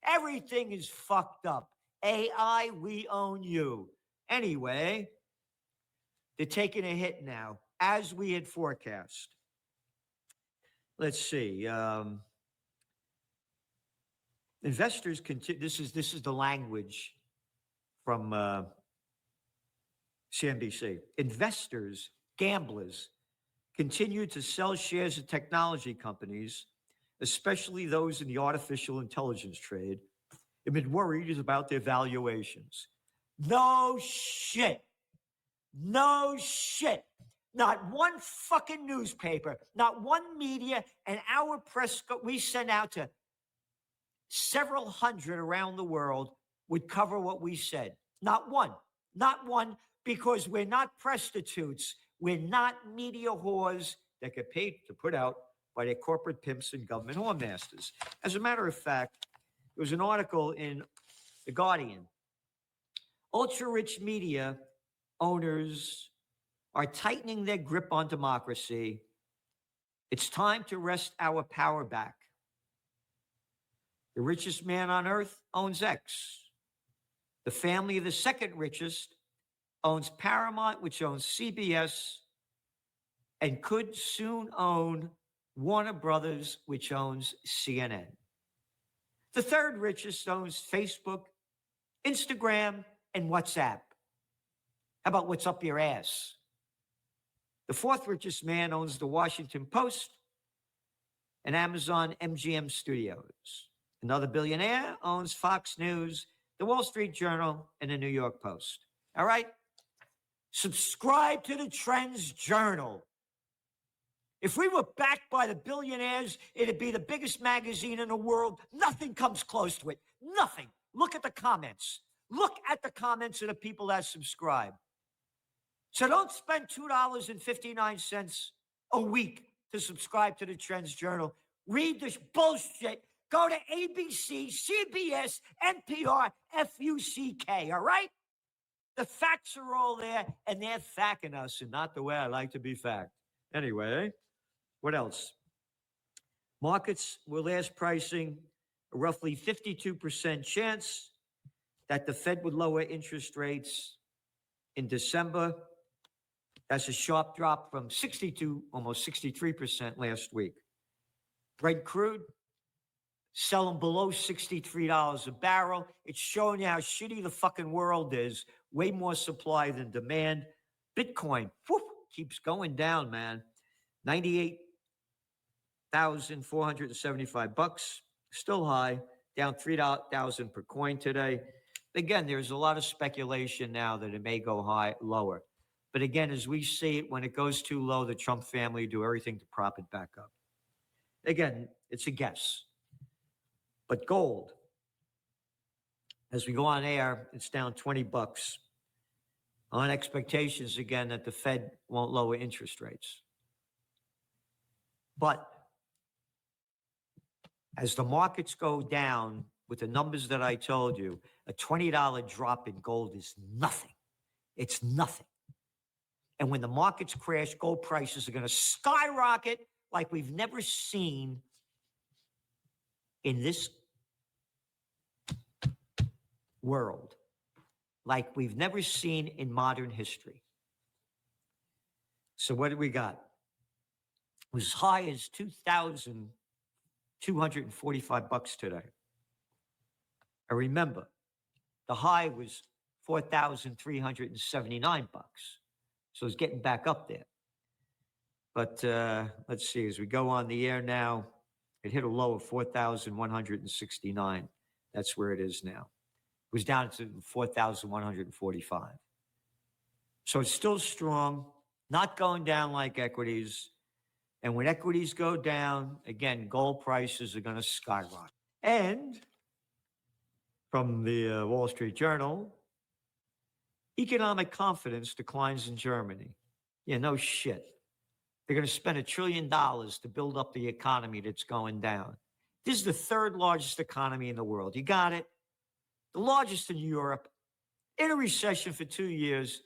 Everything is fucked up. AI, we own you. Anyway, they're taking a hit now, as we had forecast. Let's see. Investors continue. This is the language from CNBC. Investors, gamblers, continue to sell shares of technology companies, especially those in the artificial intelligence trade, amid worries about their valuations. No shit. No shit. Not one fucking newspaper, not one media, and our press we send out to several hundred around the world would cover what we said. Not one. Not one, because we're not prostitutes. We're not media whores that get paid to put out by their corporate pimps and government whoremasters. As a matter of fact, there was an article in The Guardian. Ultra-rich media owners are tightening their grip on democracy. It's time to wrest our power back. The richest man on earth owns X. The family of the second richest owns Paramount, which owns CBS, and could soon own Warner Brothers, which owns CNN. The third richest owns Facebook, Instagram, and WhatsApp. How about what's up your ass? The fourth richest man owns the Washington Post and Amazon MGM Studios. Another billionaire owns Fox News, the Wall Street Journal, and the New York Post. All right? Subscribe to the Trends Journal. If we were backed by the billionaires, it'd be the biggest magazine in the world. Nothing comes close to it. Nothing. Look at the comments. Look at the comments of the people that subscribe. So don't spend $2.59 a week to subscribe to the Trends Journal. Read this bullshit. Go to ABC, CBS, NPR, FUCK, all right? The facts are all there, and they're facking us, and not the way I like to be fact. Anyway, what else? Markets were last pricing a roughly 52% chance that the Fed would lower interest rates in December. That's a sharp drop from 62, almost 63% last week. Brent crude selling below $63 a barrel. It's showing you how shitty the fucking world is. Way more supply than demand. Bitcoin, whoop, keeps going down, man. 98,475 bucks, still high, down 3,000 per coin today. Again, there's a lot of speculation now that it may go high, lower. But again, as we see it, when it goes too low, the Trump family do everything to prop it back up. Again, it's a guess. But gold, as we go on air, it's down 20 bucks on expectations, again, that the Fed won't lower interest rates. But as the markets go down with the numbers that I told you, a $20 drop in gold is nothing. It's nothing. And when the markets crash, gold prices are going to skyrocket like we've never seen in this world, like we've never seen in modern history. So what do we got? It was as high as 2,245 bucks today. I remember the high was 4,379 bucks. So it's getting back up there. But let's see, as we go on the air now, it hit a low of 4,169. That's where it is now. It was down to 4,145. So it's still strong, not going down like equities. And when equities go down, again, gold prices are going to skyrocket. And from the Wall Street Journal, economic confidence declines in Germany. Yeah, no shit. They're going to spend $1 trillion to build up the economy that's going down. This is the third largest economy in the world. You got it? The largest in Europe, in a recession for 2 years,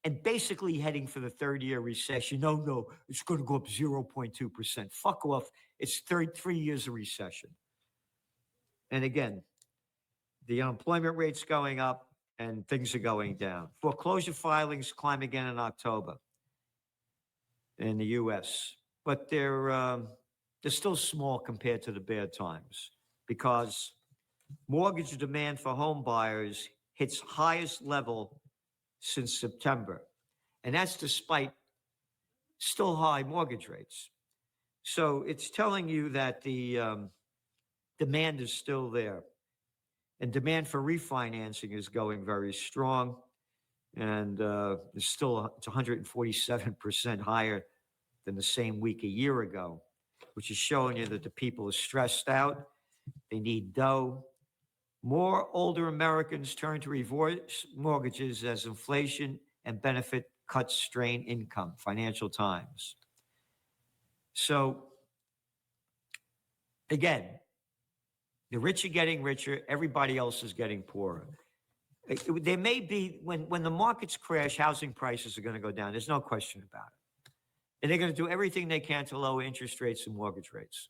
and basically heading for the third-year recession. No, it's going to go up 0.2%. Fuck off. It's 3 years of recession. And again, the unemployment rate's going up and things are going down. Foreclosure filings climb again in October in the U.S., but they're still small compared to the bad times because mortgage demand for home buyers hits highest level since September. And that's despite still high mortgage rates. So it's telling you that the demand is still there. And demand for refinancing is going very strong. And it's still it's 147% higher than the same week a year ago, which is showing you that the people are stressed out. They need dough. More older Americans turn to reverse mortgages as inflation and benefit cuts strain income, Financial Times. So, again, the rich are getting richer, everybody else is getting poorer. There may be, when the markets crash, housing prices are going to go down. There's no question about it. And they're going to do everything they can to lower interest rates and mortgage rates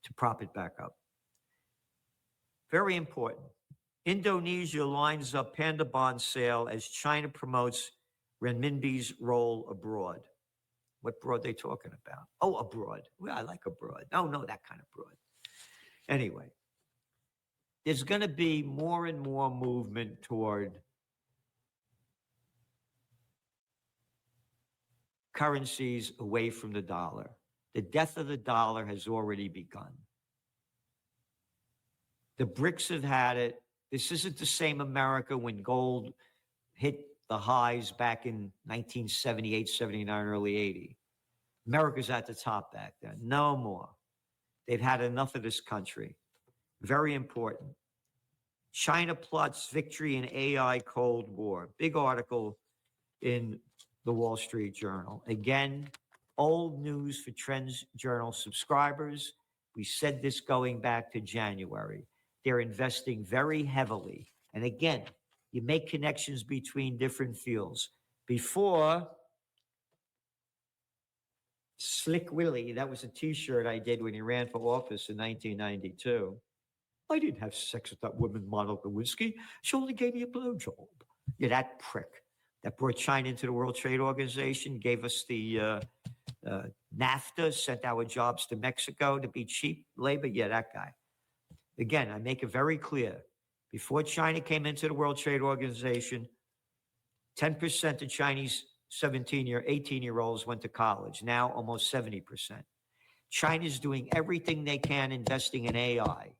to prop it back up. Very important. Indonesia lines up panda bond sale as China promotes renminbi's role abroad. What broad are they talking about? Oh, abroad. Well, I like abroad. No, that kind of broad. Anyway, there's going to be more and more movement toward currencies away from the dollar. The death of the dollar has already begun. The BRICS have had it. This isn't the same America when gold hit the highs back in 1978, 79, early 80. America's at the top back then. No more. They've had enough of this country. Very important. China plots victory in AI Cold War. Big article in the Wall Street Journal. Again, old news for Trends Journal subscribers. We said this going back to January. They're investing very heavily. And again, you make connections between different fields. Before, Slick Willie, that was a t-shirt I did when he ran for office in 1992. I didn't have sex with that woman, Monica Lewinsky. She only gave me a blowjob. Yeah, that prick that brought China into the World Trade Organization, gave us the NAFTA, sent our jobs to Mexico to be cheap labor. Yeah, that guy. Again, I make it very clear. Before China came into the World Trade Organization, 10% of Chinese 18-year-olds went to college. Now, almost 70%. China's doing everything they can, investing in AI.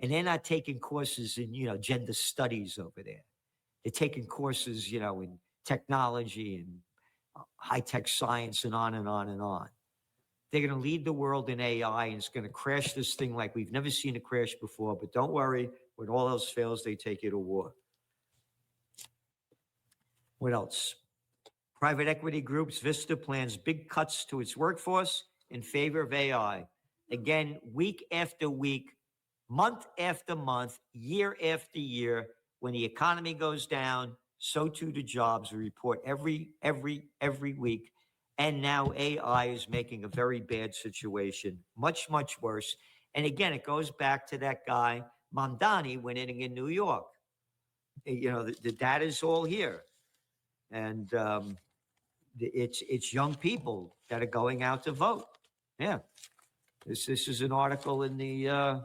And they're not taking courses in, gender studies over there. They're taking courses, in technology and high-tech science and on and on and on. They're going to lead the world in AI, and it's going to crash this thing like we've never seen it crash before. But don't worry, when all else fails, they take you to war. What else? Private equity groups, Vista plans big cuts to its workforce in favor of AI. Again, week after week, month after month, year after year, when the economy goes down, so too do jobs. We report every week. And now AI is making a very bad situation much, much worse. And again, it goes back to that guy, Mamdani, winning in New York. The data's all here. And it's young people that are going out to vote. Yeah. This is an article in the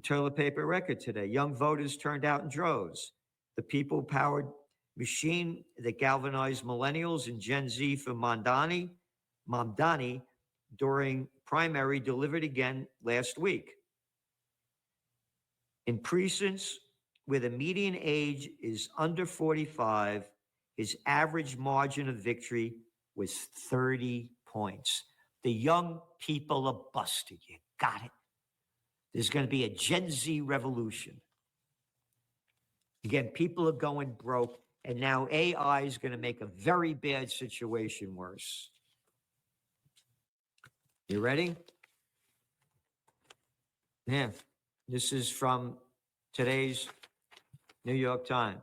toilet paper record today. Young voters turned out in droves. The people-powered machine that galvanized millennials and Gen Z for Mamdani during primary delivered again last week. In precincts where the median age is under 45, his average margin of victory was 30 points. The young people are busted. You got it. There's going to be a Gen Z revolution. Again, people are going broke, and now AI is going to make a very bad situation worse. You ready? Yeah. This is from today's New York Times.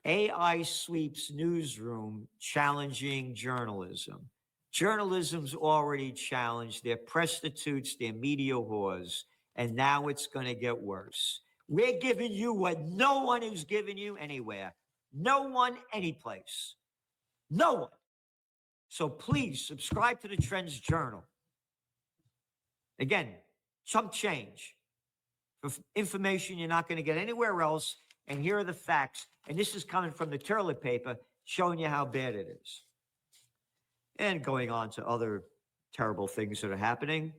AI sweeps newsroom, challenging journalism. Journalism's already challenged. They're prostitutes, they're media whores, and now it's going to get worse. We're giving you what no one is giving you anywhere. No one, anyplace. No one. So please subscribe to the Trends Journal. Again, chump change for information you're not going to get anywhere else. And here are the facts. And this is coming from the toilet paper, showing you how bad it is. And going on to other terrible things that are happening.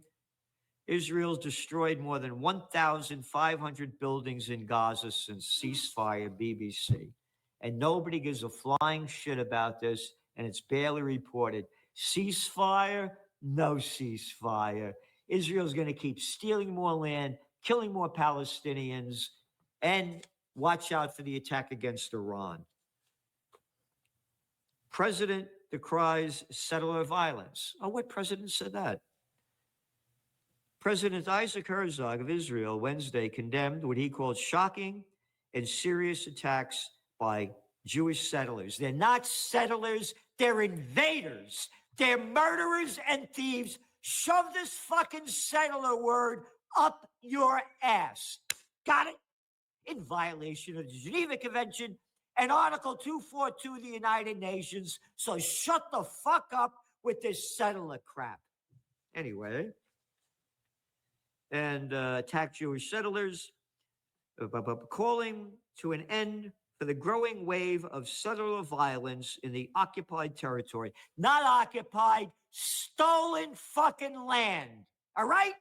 Israel's destroyed more than 1,500 buildings in Gaza since ceasefire, BBC. And nobody gives a flying shit about this, and it's barely reported. Ceasefire, no ceasefire. Israel's going to keep stealing more land, killing more Palestinians, and watch out for the attack against Iran. President decries settler violence. Oh, what president said that? President Isaac Herzog of Israel Wednesday condemned what he called shocking and serious attacks by Jewish settlers. They're not settlers, they're invaders. They're murderers and thieves. Shove this fucking settler word up your ass. Got it? In violation of the Geneva Convention and Article 242 of the United Nations. So shut the fuck up with this settler crap. Anyway, and attack Jewish settlers, calling to an end for the growing wave of settler violence in the occupied territory. Not occupied, stolen fucking land. All right?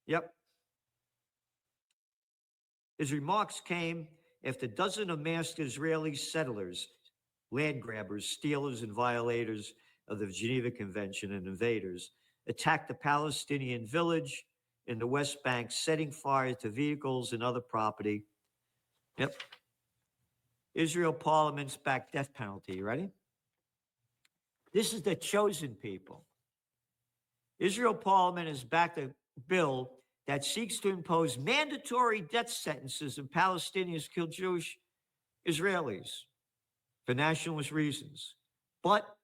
Yep. His remarks came after dozens of masked Israeli settlers, land grabbers, stealers, and violators of the Geneva Convention and invaders attacked the Palestinian village in the West Bank, setting fire to vehicles and other property. Yep. Israel parliament's back death penalty. You ready? This is the chosen people. Israel parliament has backed a bill that seeks to impose mandatory death sentences of Palestinians who kill Jewish Israelis for nationalist reasons, but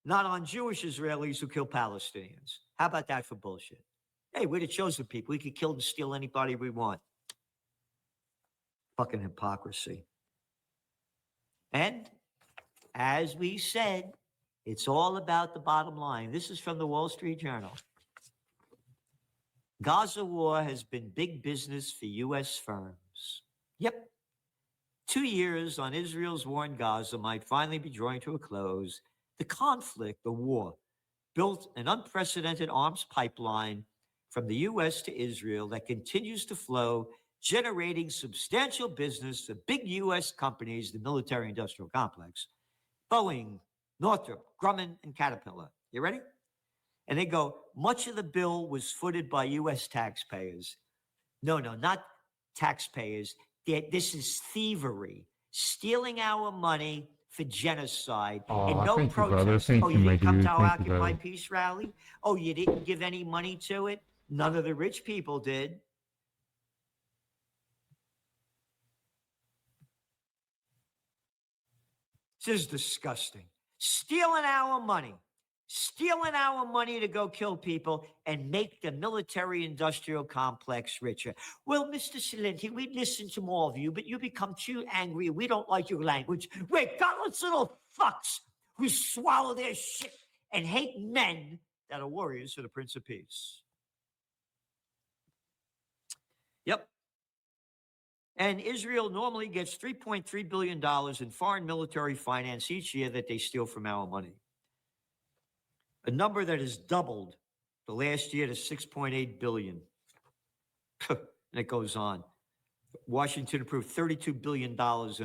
not on Jewish Israelis who kill Palestinians. How about that for bullshit? Hey, we're the chosen people. We can kill and steal anybody we want. Fucking hypocrisy. And as we said, it's all about the bottom line. This is from the Wall Street Journal. Gaza war has been big business for U.S. firms. Yep. 2 years on Israel's war in Gaza might finally be drawing to a close. The conflict, the war, built an unprecedented arms pipeline from the U.S. to Israel that continues to flow, generating substantial business to big U.S. companies, the military-industrial complex, Boeing, Northrop, Grumman, and Caterpillar. You ready? And they go, much of the bill was footed by U.S. taxpayers. No, not taxpayers. This is thievery, stealing our money for genocide and no thank you, brother. protest. Thank Oh, you, you my didn't come dude. to our Thank you, Occupy brother. Peace rally? Oh, you didn't give any money to it? None of the rich people did. This is disgusting. Stealing our money to go kill people and make the military-industrial complex richer. Well, Mr. Salenti, we listen to more of you, but you become too angry. We don't like your language. We're gutless little fucks who swallow their shit and hate men that are warriors for the Prince of Peace. Yep. And Israel normally gets $3.3 billion in foreign military finance each year that they steal from our money. A number that has doubled the last year to $6.8 billion. And it goes on. Washington approved $32 billion in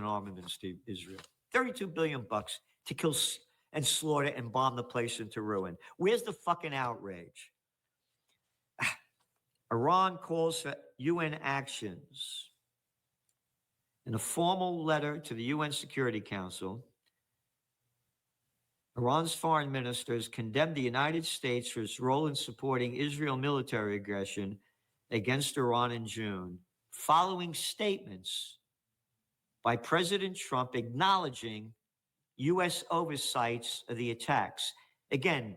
armaments to Israel. $32 billion bucks to kill and slaughter and bomb the place into ruin. Where's the fucking outrage? Iran calls for UN actions. In a formal letter to the UN Security Council, Iran's foreign ministers condemned the United States for its role in supporting Israel military aggression against Iran in June, following statements by President Trump acknowledging U.S. oversights of the attacks. Again,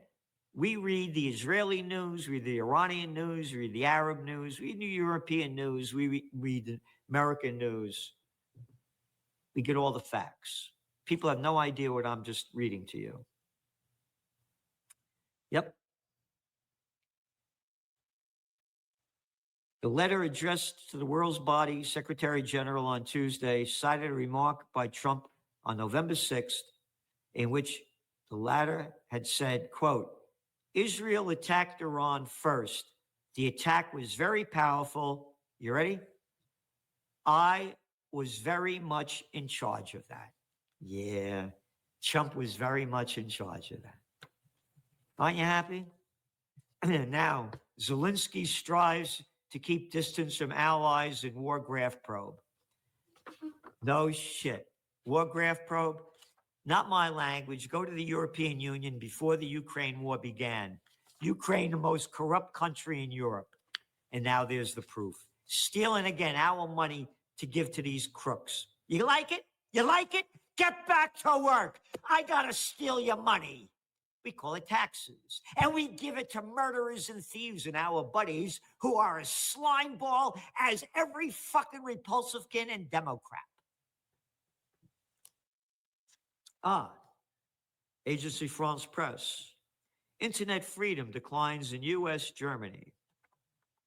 we read the Israeli news, we read the Iranian news, we read the Arab news, we read the European news, we read the American news. We get all the facts. People have no idea what I'm just reading to you. Yep. The letter addressed to the world's body, Secretary General on Tuesday, cited a remark by Trump on November 6th, in which the latter had said, quote, Israel attacked Iran first. The attack was very powerful. You ready? I was very much in charge of that. Yeah, Trump was very much in charge of that. Aren't you happy? Now, Zelensky strives to keep distance from allies in war graph probe. No shit. War graph probe? Not my language. Go to the European Union before the Ukraine war began. Ukraine, the most corrupt country in Europe. And now there's the proof. Stealing again our money to give to these crooks. You like it? You like it? Get back to work. I gotta steal your money. We call it taxes. And we give it to murderers and thieves and our buddies who are as slimeball as every fucking Repulsivekin and Democrat. Agency France Press. Internet freedom declines in U.S., Germany.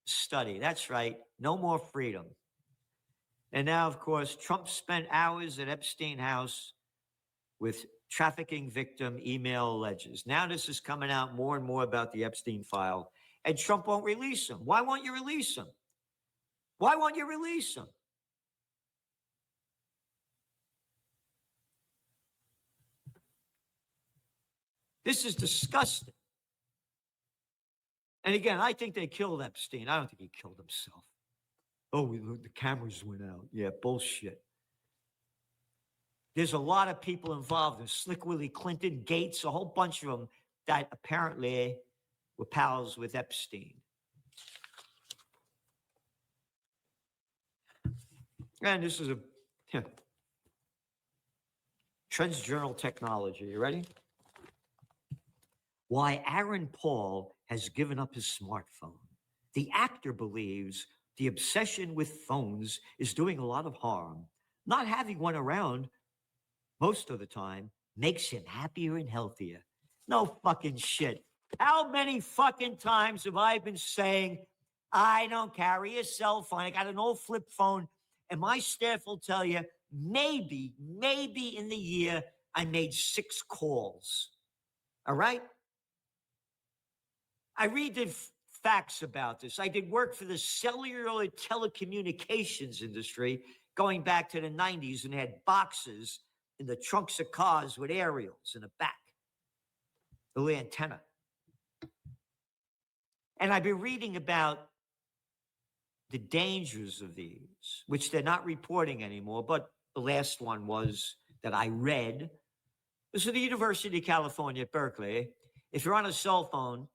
Study. That's right. No more freedom. And now, of course, Trump spent hours at Epstein House with trafficking victim email alleges. Now this is coming out more and more about the Epstein file, and Trump won't release him. Why won't you release him? Why won't you release him? This is disgusting. And again, I think they killed Epstein. I don't think he killed himself. Oh, the cameras went out. Yeah, bullshit. There's a lot of people involved in Slick Willie Clinton, Gates, a whole bunch of them that apparently were pals with Epstein. And this is a Trends Journal Technology. You ready? Why Aaron Paul has given up his smartphone. The actor believes the obsession with phones is doing a lot of harm. Not having one around most of the time makes him happier and healthier. No fucking shit. How many fucking times have I been saying, I don't carry a cell phone, I got an old flip phone, and my staff will tell you, maybe in the year, I made 6 calls. All right? I read the facts about this. I did work for the cellular telecommunications industry going back to the 90s, and had boxes in the trunks of cars with aerials in the back, the little antenna. And I've been reading about the dangers of these, which they're not reporting anymore, but the last one was that I read. This is at the University of California at Berkeley. If you're on a cell phone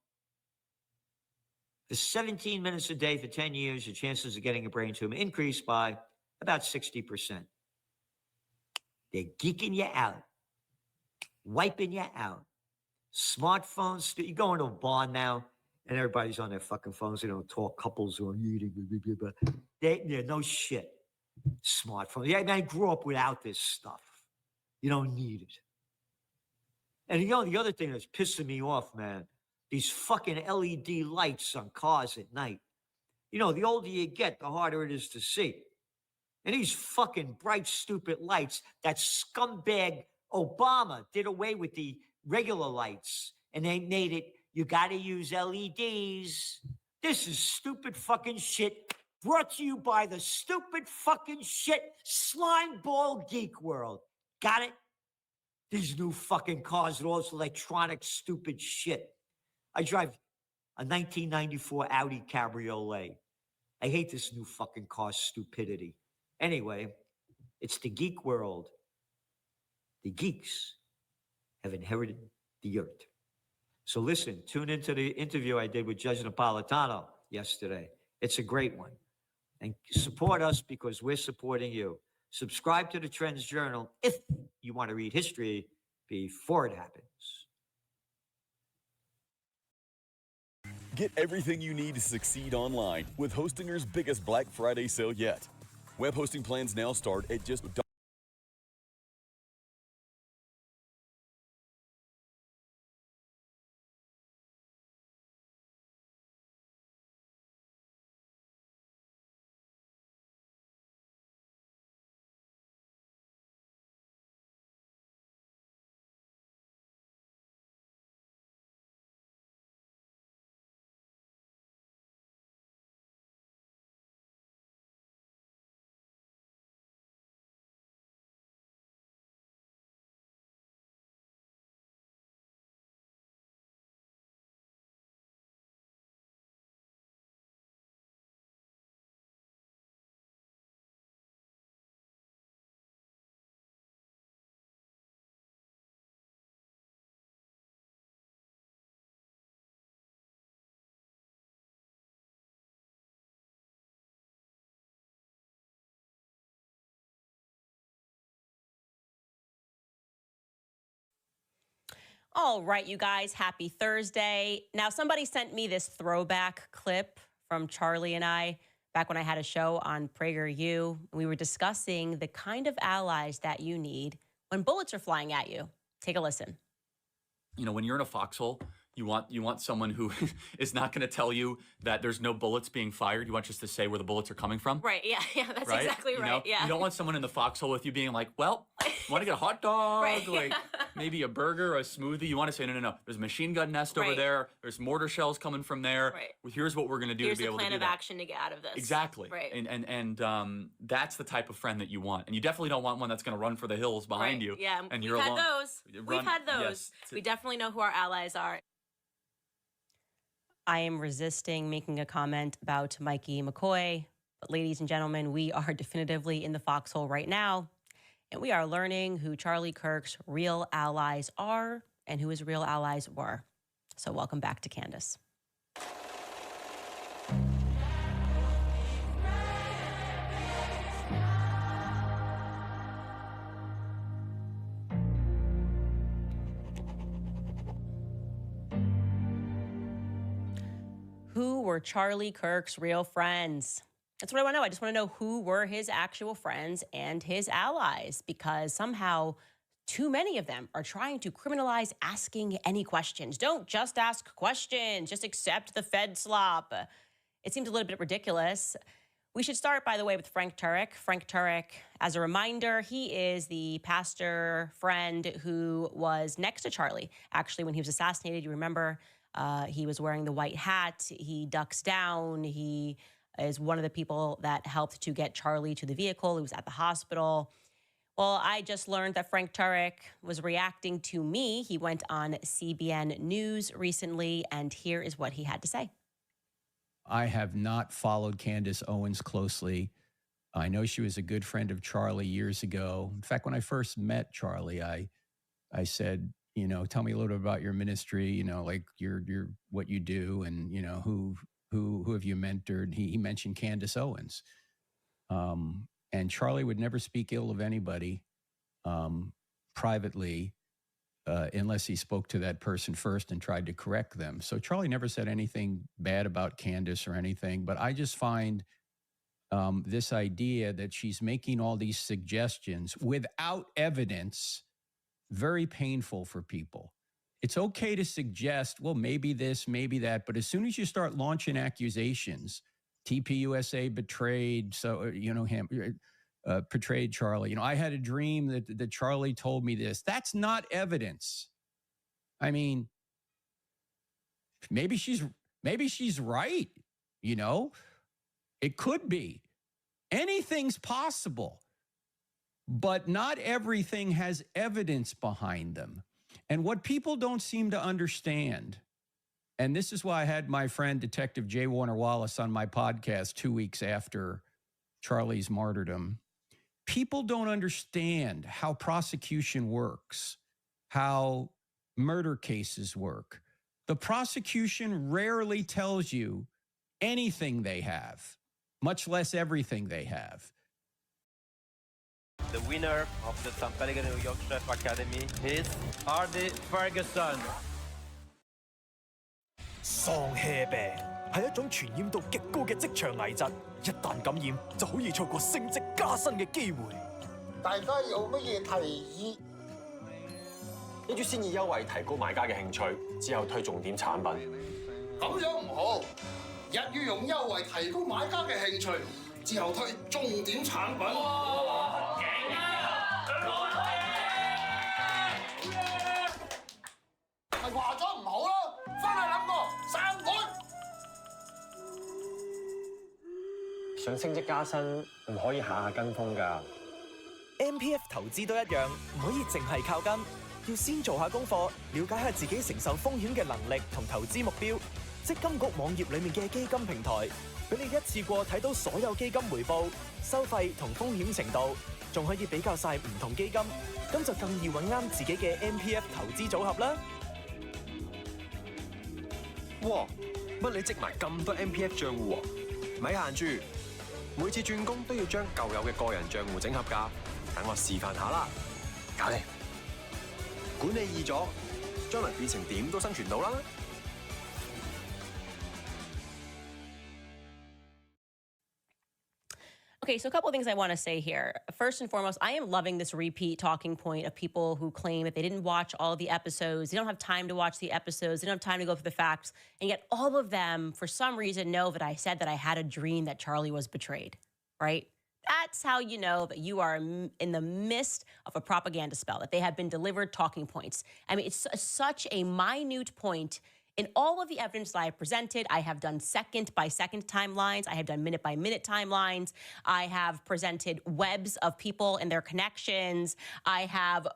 for 17 minutes a day for 10 years, your chances of getting a brain tumor increase by about 60%. They're geeking you out, wiping you out. Smartphones, you go into a bar now, and everybody's on their fucking phones. They don't talk. Couples who are eating. They're no shit. Smartphone. Yeah, I grew up without this stuff. You don't need it. And the other thing that's pissing me off, man, these fucking LED lights on cars at night. The older you get, the harder it is to see. And these fucking bright, stupid lights, that scumbag Obama did away with the regular lights, and they made it, you got to use LEDs. This is stupid fucking shit brought to you by the stupid fucking shit slime ball geek world. Got it? These new fucking cars with all this electronic stupid shit. I drive a 1994 Audi Cabriolet. I hate this new fucking car stupidity. Anyway, it's the geek world. The geeks have inherited the earth. So listen, tune into the interview I did with Judge Napolitano yesterday. It's a great one. And support us because we're supporting you. Subscribe to the Trends Journal if you want to read history before it happens. Get everything you need to succeed online with Hostinger's biggest Black Friday sale yet. Web hosting plans now start at just All right, you guys, happy Thursday. Now, somebody sent me this throwback clip from Charlie and I back when I had a show on PragerU. We were discussing the kind of allies that you need when bullets are flying at you. Take a listen. You know, when you're in a foxhole, you want someone who is not going to tell you that there's no bullets being fired. You want just to say where the bullets are coming from. Right, yeah, that's right? Exactly you right, know? yeah. You don't want someone in the foxhole with you being like, well, want to get a hot dog, right, like maybe a burger, a smoothie. You want to say, no, there's a machine gun nest over there. There's mortar shells coming from there. Right. Well, here's what we're going to do Here's to be able to do that. Here's the plan of action to get out of this. Exactly. Right. And that's the type of friend that you want. And you definitely don't want one that's going to run for the hills behind you. Yeah, and we've you're had alone. those. We've had those. Yes. We definitely know who our allies are. I am resisting making a comment about Mikey McCoy. But ladies and gentlemen, we are definitively in the foxhole right now. And we are learning who Charlie Kirk's real allies are and who his real allies were. So welcome back to Candace. Who were Charlie Kirk's real friends? That's what I want to know. I just want to know who were his actual friends and his allies, because somehow too many of them are trying to criminalize asking any questions. Don't just ask questions, just accept the Fed slop. It seems a little bit ridiculous. We should start, by the way, with Frank Turek. Frank Turek, as a reminder, he is the pastor friend who was next to Charlie. Actually, when he was assassinated, you remember, he was wearing the white hat. He ducks down. He is one of the people that helped to get Charlie to the vehicle. He was at the hospital. Well, I just learned that Frank Turek was reacting to me. He went on CBN News recently, and here is what he had to say. I have not followed Candace Owens closely. I know she was a good friend of Charlie years ago. In fact, when I first met Charlie, I said, you know, tell me a little bit about your ministry, you know, like your what you do, and you know, who have you mentored? He mentioned Candace Owens. And Charlie would never speak ill of anybody privately unless he spoke to that person first and tried to correct them. So Charlie never said anything bad about Candace or anything, but I just find this idea that she's making all these suggestions without evidence very painful for people. It's okay to suggest, well, maybe this, maybe that, but as soon as you start launching accusations, TPUSA betrayed, so you know him, betrayed Charlie. You know, I had a dream that Charlie told me this. That's not evidence. I mean, maybe she's right. You know, it could be. Anything's possible, but not everything has evidence behind them. And what people don't seem to understand, and this is why I had my friend Detective J. Warner Wallace on my podcast 2 weeks after Charlie's martyrdom. People don't understand how prosecution works, how murder cases work. The prosecution rarely tells you anything they have, much less everything they have. The winner of the San Pellegrino Yacht Chef Academy is Hardy Ferguson. 喪氣病係一種傳染度極高嘅職場危疾，一旦感染就好易錯過升職加薪嘅機會。大家有乜嘢提議？呢啲先以優惠提高買家嘅興趣，之後推重點產品。咁樣唔好，一於用優惠提高買家嘅興趣，之後推重點產品。勁啊！咪話咗唔好咯，翻去諗過3倍。想升職加薪唔可以下下跟風㗎。MPF 投資都一樣，唔可以淨係靠跟，要先做下功課，了解下自己承受風險嘅能力同投資目標。積金局網頁裡面嘅基金平台，俾你一次過睇到所有基金回報、收費同風險程度，仲可以比較晒唔同基金，咁就更易揾啱自己嘅 MPF 投資組合啦。哇！乜你積埋咁多 MPF 帳戶喎？咪限住，每次轉工都要將舊有嘅個人帳戶整合㗎。等我示範下啦，搞掂。管理易咗，將來變成點都生存到啦。Okay, so a couple of things I want to say here. First and foremost, I am loving this repeat talking point of people who claim that they didn't watch all of the episodes. They don't have time to watch the episodes. They don't have time to go through the facts. And yet all of them, for some reason, know that I said that I had a dream that Charlie was betrayed, right? That's how you know that you are in the midst of a propaganda spell, that they have been delivered talking points. I mean, it's such a minute point. In all of the evidence that I have presented, I have done second-by-second timelines. I have done minute-by-minute timelines. I have presented webs of people and their connections. I have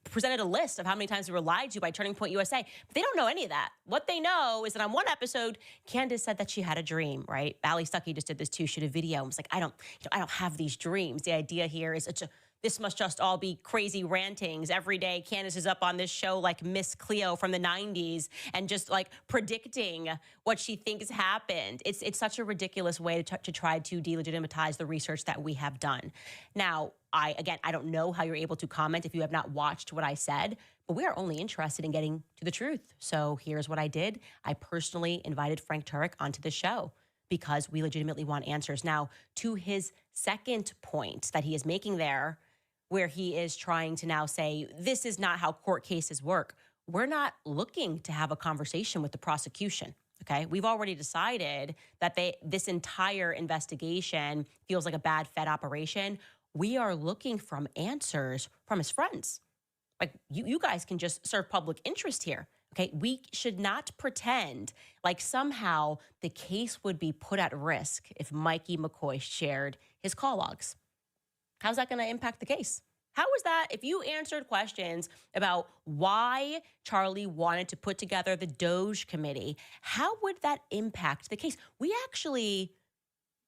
presented a list of how many times we were lied to by Turning Point USA. But they don't know any of that. What they know is that on one episode, Candace said that she had a dream, right? Allie Stuckey just did this too. She did a video and was like, I don't have these dreams. The idea here is this must just all be crazy rantings. Every day, Candace is up on this show like Miss Cleo from the 90s and just like predicting what she thinks happened. It's such a ridiculous way to try to delegitimize the research that we have done. Now, I don't know how you're able to comment if you have not watched what I said, but we are only interested in getting to the truth. So here's what I did. I personally invited Frank Turek onto the show because we legitimately want answers. Now, to his second point that he is making there, where he is trying to now say, this is not how court cases work. We're not looking to have a conversation with the prosecution, okay? We've already decided that this entire investigation feels like a bad Fed operation. We are looking for answers from his friends. Like, you guys can just serve public interest here, okay? We should not pretend like somehow the case would be put at risk if Mikey McCoy shared his call logs. How's that going to impact the case? How is that, if you answered questions about why Charlie wanted to put together the Doge committee, how would that impact the case? We actually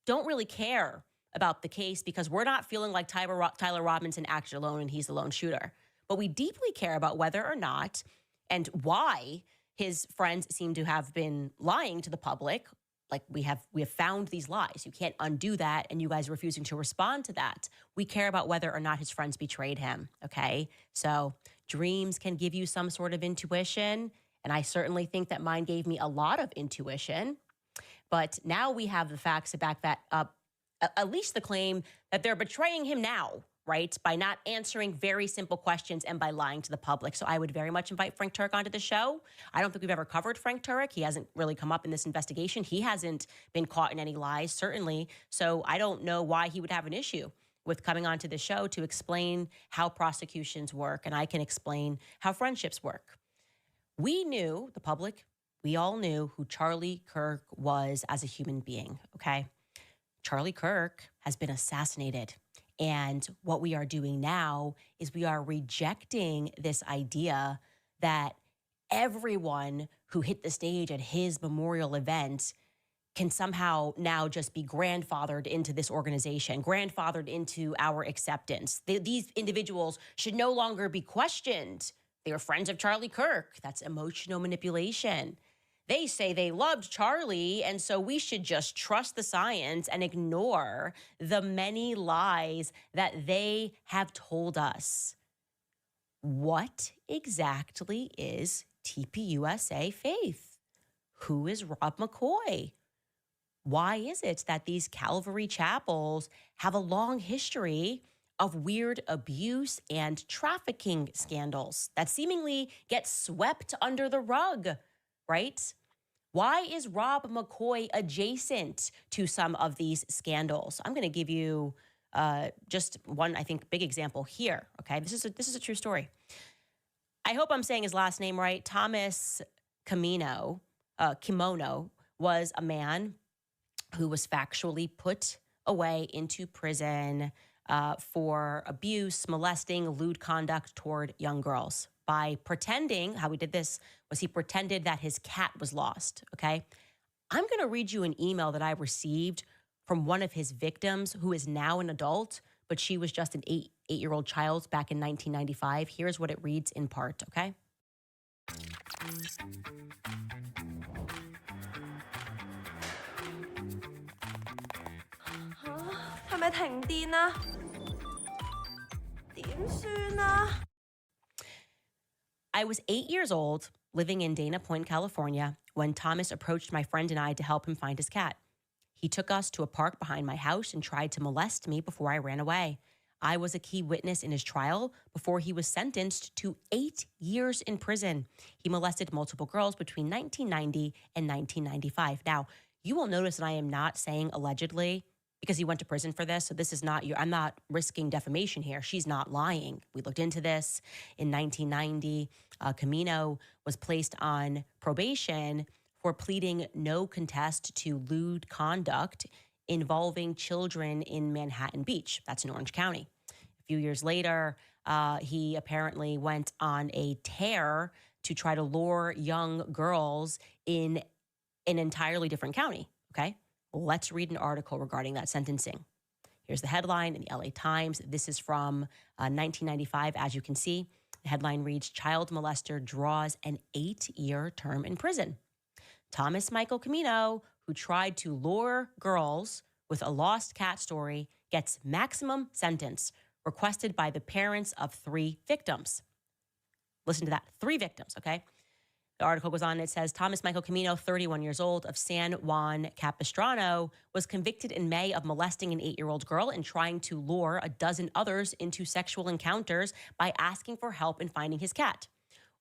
don't really care about the case because we're not feeling like Tyler Robinson acted alone and he's the lone shooter. But we deeply care about whether or not and why his friends seem to have been lying to the public. Like we have found these lies. You can't undo that, and you guys are refusing to respond to that. We care about whether or not his friends betrayed him, okay? So dreams can give you some sort of intuition, and I certainly think that mine gave me a lot of intuition. But now we have the facts to back that up, at least the claim that they're betraying him now, right? By not answering very simple questions and by lying to the public. So I would very much invite Frank Turek onto the show. I don't think we've ever covered Frank Turek. He hasn't really come up in this investigation. He hasn't been caught in any lies, certainly. So I don't know why he would have an issue with coming onto the show to explain how prosecutions work, and I can explain how friendships work. We knew, the public, we all knew who Charlie Kirk was as a human being, okay? Charlie Kirk has been assassinated. And what we are doing now is we are rejecting this idea that everyone who hit the stage at his memorial event can somehow now just be grandfathered into this organization, grandfathered into our acceptance. These individuals should no longer be questioned. They are friends of Charlie Kirk. That's emotional manipulation. They say they loved Charlie, and so we should just trust the science and ignore the many lies that they have told us. What exactly is TPUSA faith? Who is Rob McCoy? Why is it that these Calvary chapels have a long history of weird abuse and trafficking scandals that seemingly get swept under the rug, right? Why is Rob McCoy adjacent to some of these scandals? I'm going to give you just one, I think, big example here, okay? This is a true story. I hope I'm saying his last name right. Thomas Kimono was a man who was factually put away into prison for abuse, molesting, lewd conduct toward young girls. By pretending, how he did this was he pretended that his cat was lost, okay? I'm going to read you an email that I received from one of his victims who is now an adult, but she was just an eight-year-old child back in 1995. Here's what it reads in part, okay? 係咪停電啊？點算啊？ I was 8 years old, living in Dana Point, California, when Thomas approached my friend and I to help him find his cat. He took us to a park behind my house and tried to molest me before I ran away. I was a key witness in his trial before he was sentenced to 8 years in prison. He molested multiple girls between 1990 and 1995. Now, you will notice that I am not saying allegedly because he went to prison for this. So this is not I'm not risking defamation here. She's not lying. We looked into this. In 1990, Camino was placed on probation for pleading no contest to lewd conduct involving children in Manhattan Beach. That's in Orange County. A few years later, he apparently went on a tear to try to lure young girls in an entirely different county, okay? Let's read an article regarding that sentencing. Here's the headline in the LA Times. This is from 1995, as you can see. The headline reads, "Child molester draws an 8-year term in prison." Thomas Michael Camino, who tried to lure girls with a lost cat story, gets maximum sentence requested by the parents of 3 victims. Listen to that, 3 victims, okay? The article goes on, it says, Thomas Michael Camino, 31 years old, of San Juan Capistrano, was convicted in May of molesting an 8-year-old girl and trying to lure a dozen others into sexual encounters by asking for help in finding his cat.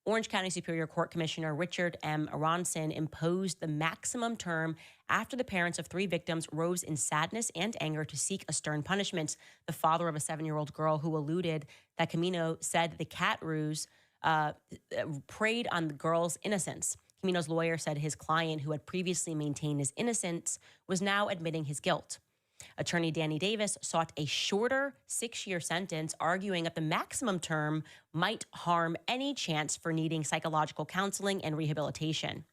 Orange County Superior Court Commissioner Richard M. Aronson imposed the maximum term after the parents of 3 victims rose in sadness and anger to seek a stern punishment. The father of a 7-year-old girl who alluded that Camino said the cat ruse preyed on the girl's innocence. Camino's lawyer said his client, who had previously maintained his innocence, was now admitting his guilt. Attorney Danny Davis sought a shorter 6-year sentence, arguing that the maximum term might harm any chance for needing psychological counseling and rehabilitation.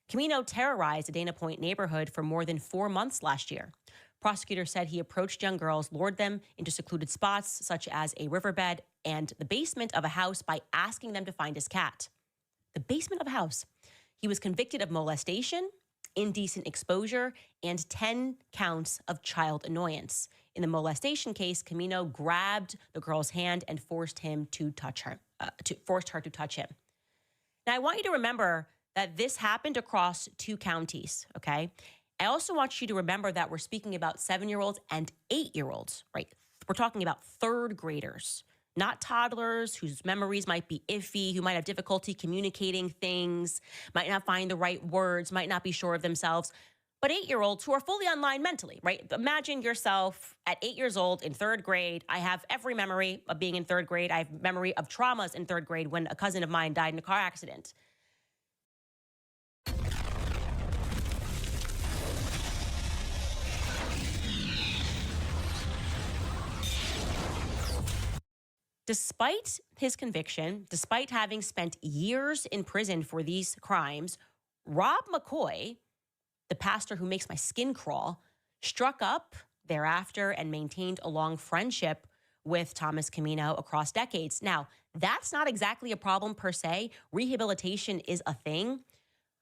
Camino terrorized the Dana Point neighborhood for more than 4 months last year. Prosecutors said he approached young girls, lured them into secluded spots such as a riverbed and the basement of a house by asking them to find his cat. The basement of a house. He was convicted of molestation, indecent exposure, and 10 counts of child annoyance. In the molestation case, Camino grabbed the girl's hand and forced her to touch him. Now, I want you to remember that this happened across 2 counties, okay? I also want you to remember that we're speaking about 7-year-olds and 8-year-olds, right? We're talking about 3rd graders, not toddlers whose memories might be iffy, who might have difficulty communicating things, might not find the right words, might not be sure of themselves, but 8-year-olds who are fully online mentally, right? Imagine yourself at 8 years old in 3rd grade. I have every memory of being in 3rd grade. I have memory of traumas in 3rd grade when a cousin of mine died in a car accident. Despite his conviction, despite having spent years in prison for these crimes, Rob McCoy, the pastor who makes my skin crawl, struck up thereafter and maintained a long friendship with Thomas Camino across decades. Now, that's not exactly a problem per se. Rehabilitation is a thing.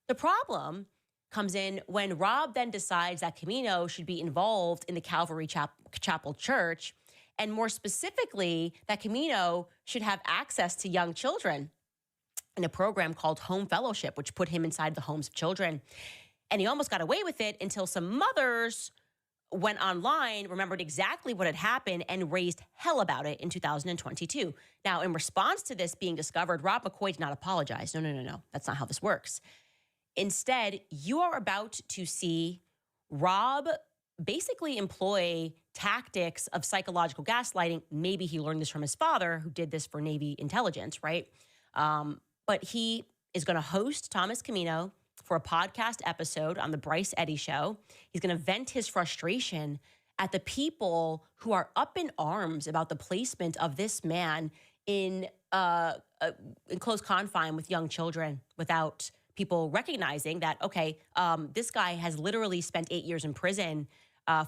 The problem comes in when Rob then decides that Camino should be involved in the Calvary Chapel Church, and more specifically, that Camino should have access to young children in a program called Home Fellowship, which put him inside the homes of children. And he almost got away with it until some mothers went online, remembered exactly what had happened, and raised hell about it in 2022. Now, in response to this being discovered, Rob McCoy did not apologize. No. That's not how this works. Instead, you are about to see Rob basically employ tactics of psychological gaslighting. Maybe he learned this from his father, who did this for Navy intelligence, right? But he is going to host Thomas Camino for a podcast episode on the Bryce Eddy Show. He's going to vent his frustration at the people who are up in arms about the placement of this man in close confine with young children without people recognizing that, okay, this guy has literally spent 8 years in prison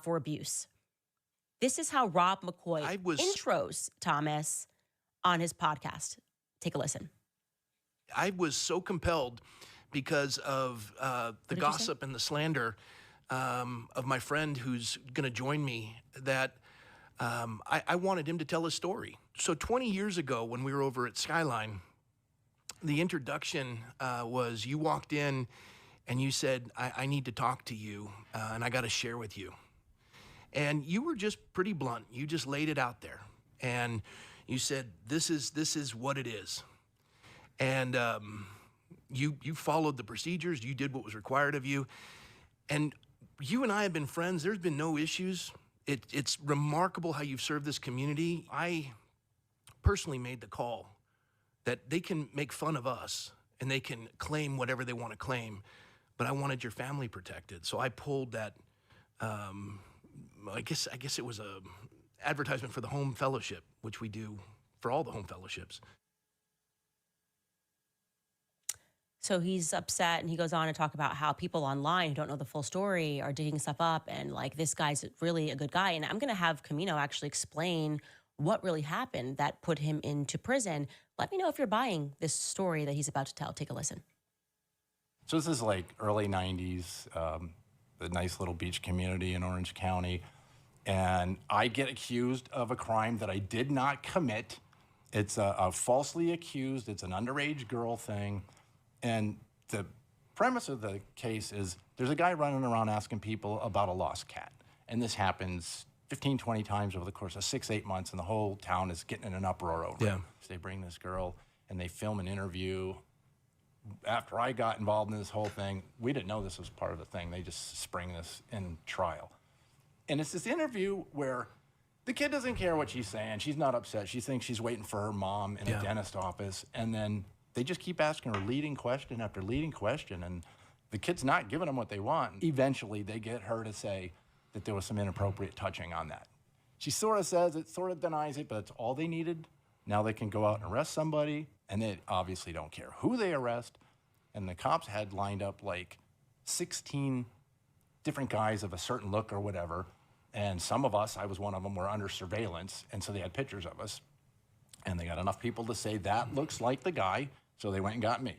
for abuse. This is how Rob McCoy intros Thomas on his podcast. Take a listen. I was so compelled because of the gossip and the slander of my friend who's going to join me that I wanted him to tell his story. So 20 years ago when we were over at Skyline, The introduction was you walked in and you said, I need to talk to you and I got to share with you. And you were just pretty blunt. You just laid it out there. And you said, this is what it is. And you followed the procedures. You did what was required of you. And you and I have been friends. There's been no issues. It's remarkable how you've served this community. I personally made the call that they can make fun of us and they can claim whatever they want to claim, but I wanted your family protected. So I pulled that, I guess it was a advertisement for the home fellowship, which we do for all the home fellowships. So he's upset, and he goes on to talk about how people online who don't know the full story are digging stuff up, and like, this guy's really a good guy. And I'm going to have Camino actually explain what really happened that put him into prison. Let me know if you're buying this story that he's about to tell. Take a listen. So this is like early 90s, a nice little beach community in Orange County. And I get accused of a crime that I did not commit. It's a falsely accused. It's an underage girl thing. And the premise of the case is there's a guy running around asking people about a lost cat. And this happens 15, 20 times over the course of 6-8 months, and the whole town is getting in an uproar over it. So they bring this girl, and they film an interview. After I got involved in this whole thing, we didn't know this was part of the thing. They just spring this in trial. And it's this interview where the kid doesn't care what she's saying. She's not upset. She thinks she's waiting for her mom in a dentist office. And then they just keep asking her leading question after leading question, and the kid's not giving them what they want. Eventually, they get her to say that there was some inappropriate touching on that. She sort of says it, sort of denies it, but that's all they needed. Now they can go out and arrest somebody, and they obviously don't care who they arrest. And the cops had lined up like 16 different guys of a certain look or whatever, and some of us, I was one of them, were under surveillance, and so they had pictures of us. And they got enough people to say, that looks like the guy, so they went and got me.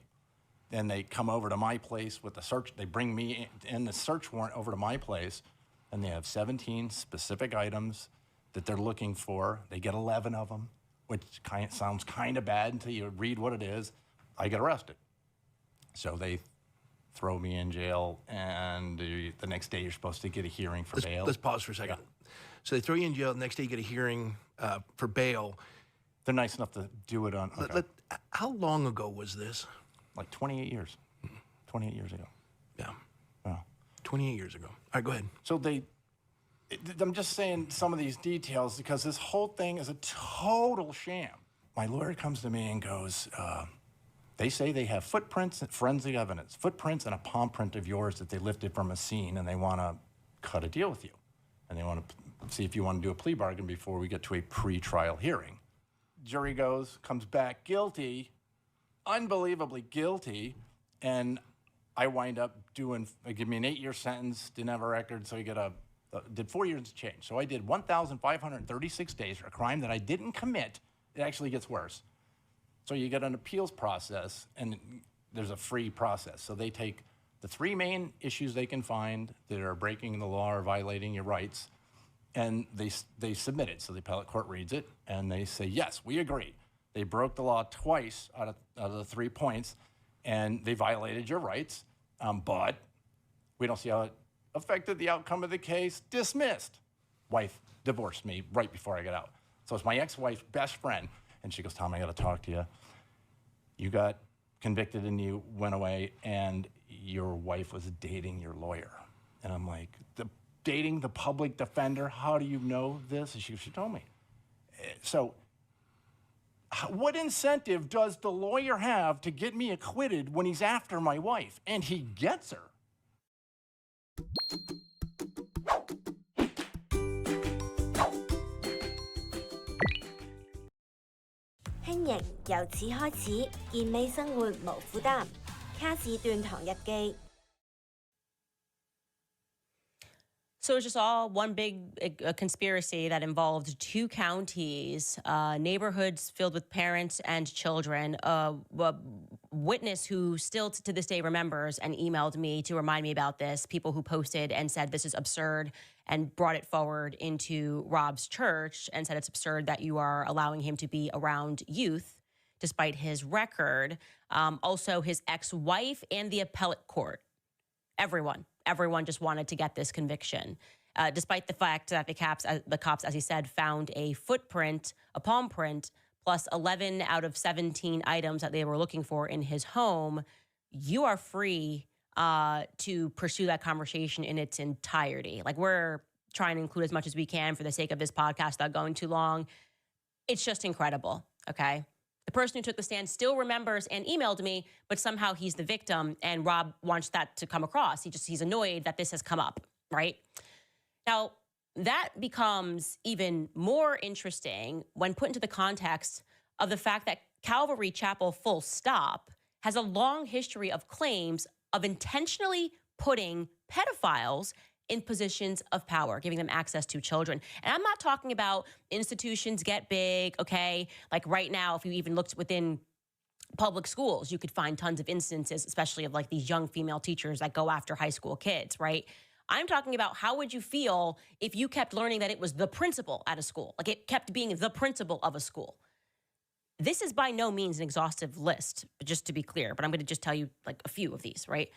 Then they come over to my place with the search. They bring me in the search warrant over to my place, and they have 17 specific items that they're looking for. They get 11 of them, which sounds kind of bad until you read what it is. I get arrested. So they throw me in jail, and the next day you're supposed to get a hearing for bail. Let's pause for a second. So they throw you in jail. The next day you get a hearing for bail. They're nice enough to do it on. Okay. How long ago was this? Like 28 years. 28 years ago. Yeah. Wow. 28 years ago. All right, go ahead. So I'm just saying some of these details because this whole thing is a total sham. My lawyer comes to me and goes, they say they have footprints, forensic evidence, footprints and a palm print of yours that they lifted from a scene, and they want to cut a deal with you. And they want to see if you want to do a plea bargain before we get to a pre-trial hearing. Jury comes back guilty, unbelievably guilty, and I wind up give me an 8-year sentence, didn't have a record, so did 4 years to change. So I did 1,536 days for a crime that I didn't commit. It actually gets worse. So you get an appeals process, and there's a free process. So they take the 3 main issues they can find that are breaking the law or violating your rights, and they submit it. So the appellate court reads it, and they say, yes, we agree. They broke the law twice out of the 3 points, and they violated your rights, but we don't see how it affected the outcome of the case. Dismissed. Wife divorced me right before I got out. So it's my ex-wife's best friend, and she goes, Tom, I got to talk to you. You got convicted and you went away, and your wife was dating your lawyer. And I'm like, dating the public defender? How do you know this? And she told me. So what incentive does the lawyer have to get me acquitted when he's after my wife? And he gets her. 輕盈由此開始，健美生活無負擔。卡士斷糖日記。So it's just all one big conspiracy that involved 2 counties, neighborhoods filled with parents and children. A witness who still to this day remembers and emailed me to remind me about this, people who posted and said this is absurd and brought it forward into Rob's church and said it's absurd that you are allowing him to be around youth despite his record. Also, his ex-wife and the appellate court. Everyone just wanted to get this conviction. Despite the fact that the cops, as he said, found a footprint, a palm print, plus 11 out of 17 items that they were looking for in his home, you are free to pursue that conversation in its entirety. Like, we're trying to include as much as we can for the sake of this podcast without going too long. It's just incredible, okay? The person who took the stand still remembers and emailed me, but somehow he's the victim, and Rob wants that to come across. He's annoyed that this has come up, right? Now, that becomes even more interesting when put into the context of the fact that Calvary Chapel, full stop, has a long history of claims of intentionally putting pedophiles in positions of power, giving them access to children. And I'm not talking about institutions get big, okay? Like right now, if you even looked within public schools, you could find tons of instances, especially of like these young female teachers that go after high school kids, right? I'm talking about how would you feel if you kept learning that it was the principal at a school, like it kept being the principal of a school. This is by no means an exhaustive list, just to be clear, but I'm going to just tell you like a few of these, right?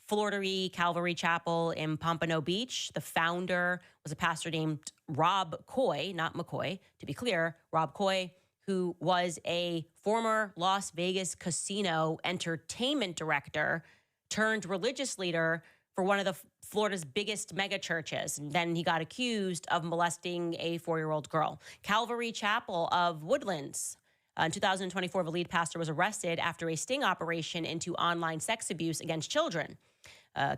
Florida Calvary Chapel in Pompano Beach. The founder was a pastor named Rob Coy, not McCoy, to be clear, Rob Coy, who was a former Las Vegas casino entertainment director turned religious leader for one of the Florida's biggest mega churches. And then he got accused of molesting a 4-year-old girl. Calvary Chapel of Woodlands. In 2024, the lead pastor was arrested after a sting operation into online sex abuse against children.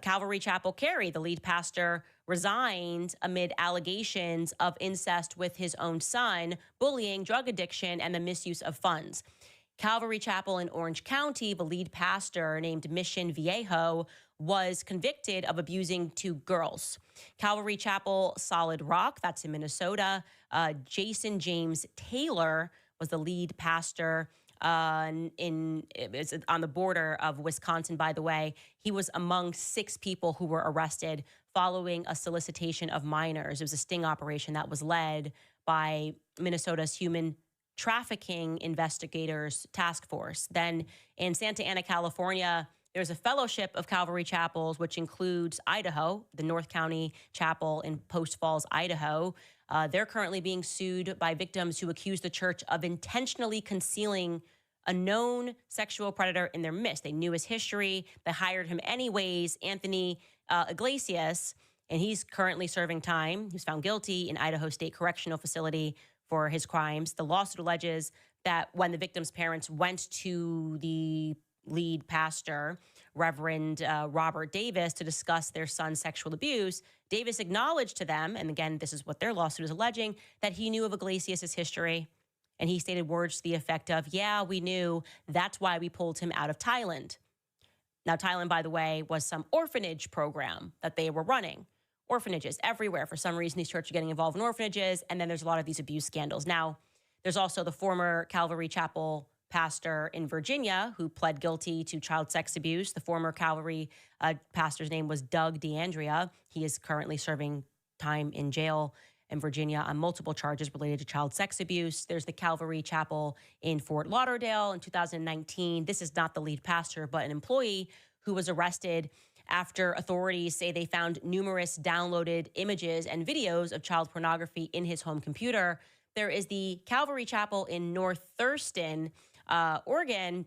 Calvary Chapel Cary, the lead pastor, resigned amid allegations of incest with his own son, bullying, drug addiction, and the misuse of funds. Calvary Chapel in Orange County, the lead pastor named Mission Viejo was convicted of abusing 2 girls. Calvary Chapel Solid Rock, that's in Minnesota. Jason James Taylor was the lead pastor it's on the border of Wisconsin, by the way. He was among 6 people who were arrested following a solicitation of minors. It was a sting operation that was led by Minnesota's Human Trafficking Investigators Task Force. Then in Santa Ana, California, there's a fellowship of Calvary Chapels, which includes Idaho, the North County Chapel in Post Falls, Idaho. They're currently being sued by victims who accuse the church of intentionally concealing a known sexual predator in their midst. They knew his history. They hired him anyways, Anthony Iglesias, and he's currently serving time. He was found guilty in Idaho State Correctional Facility for his crimes. The lawsuit alleges that when the victim's parents went to the lead pastor, Reverend Robert Davis, to discuss their son's sexual abuse, Davis acknowledged to them, and again, this is what their lawsuit is alleging, that he knew of Iglesias' history. And he stated words to the effect of, yeah, we knew. That's why we pulled him out of Thailand. Now, Thailand, by the way, was some orphanage program that they were running. Orphanages everywhere. For some reason, these churches are getting involved in orphanages, and then there's a lot of these abuse scandals. Now, there's also the former Calvary Chapel pastor in Virginia who pled guilty to child sex abuse. The former Calvary pastor's name was Doug DeAndrea. He is currently serving time in jail in Virginia on multiple charges related to child sex abuse. There's the Calvary Chapel in Fort Lauderdale in 2019. This is not the lead pastor, but an employee who was arrested after authorities say they found numerous downloaded images and videos of child pornography in his home computer. There is the Calvary Chapel in North Thurston, Oregon,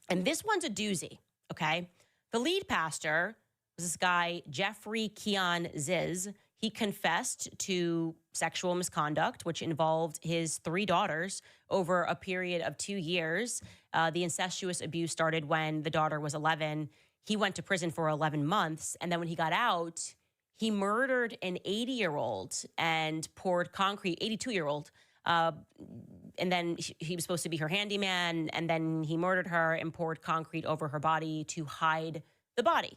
and this one's a doozy, okay? The lead pastor was this guy, Jeffrey Keon Ziz. He confessed to sexual misconduct, which involved his 3 daughters over a period of 2 years. The incestuous abuse started when the daughter was 11. He went to prison for 11 months, and then when he got out, he murdered an 80-year-old and poured concrete, 82-year-old, and then he was supposed to be her handyman, and then he murdered her and poured concrete over her body to hide the body,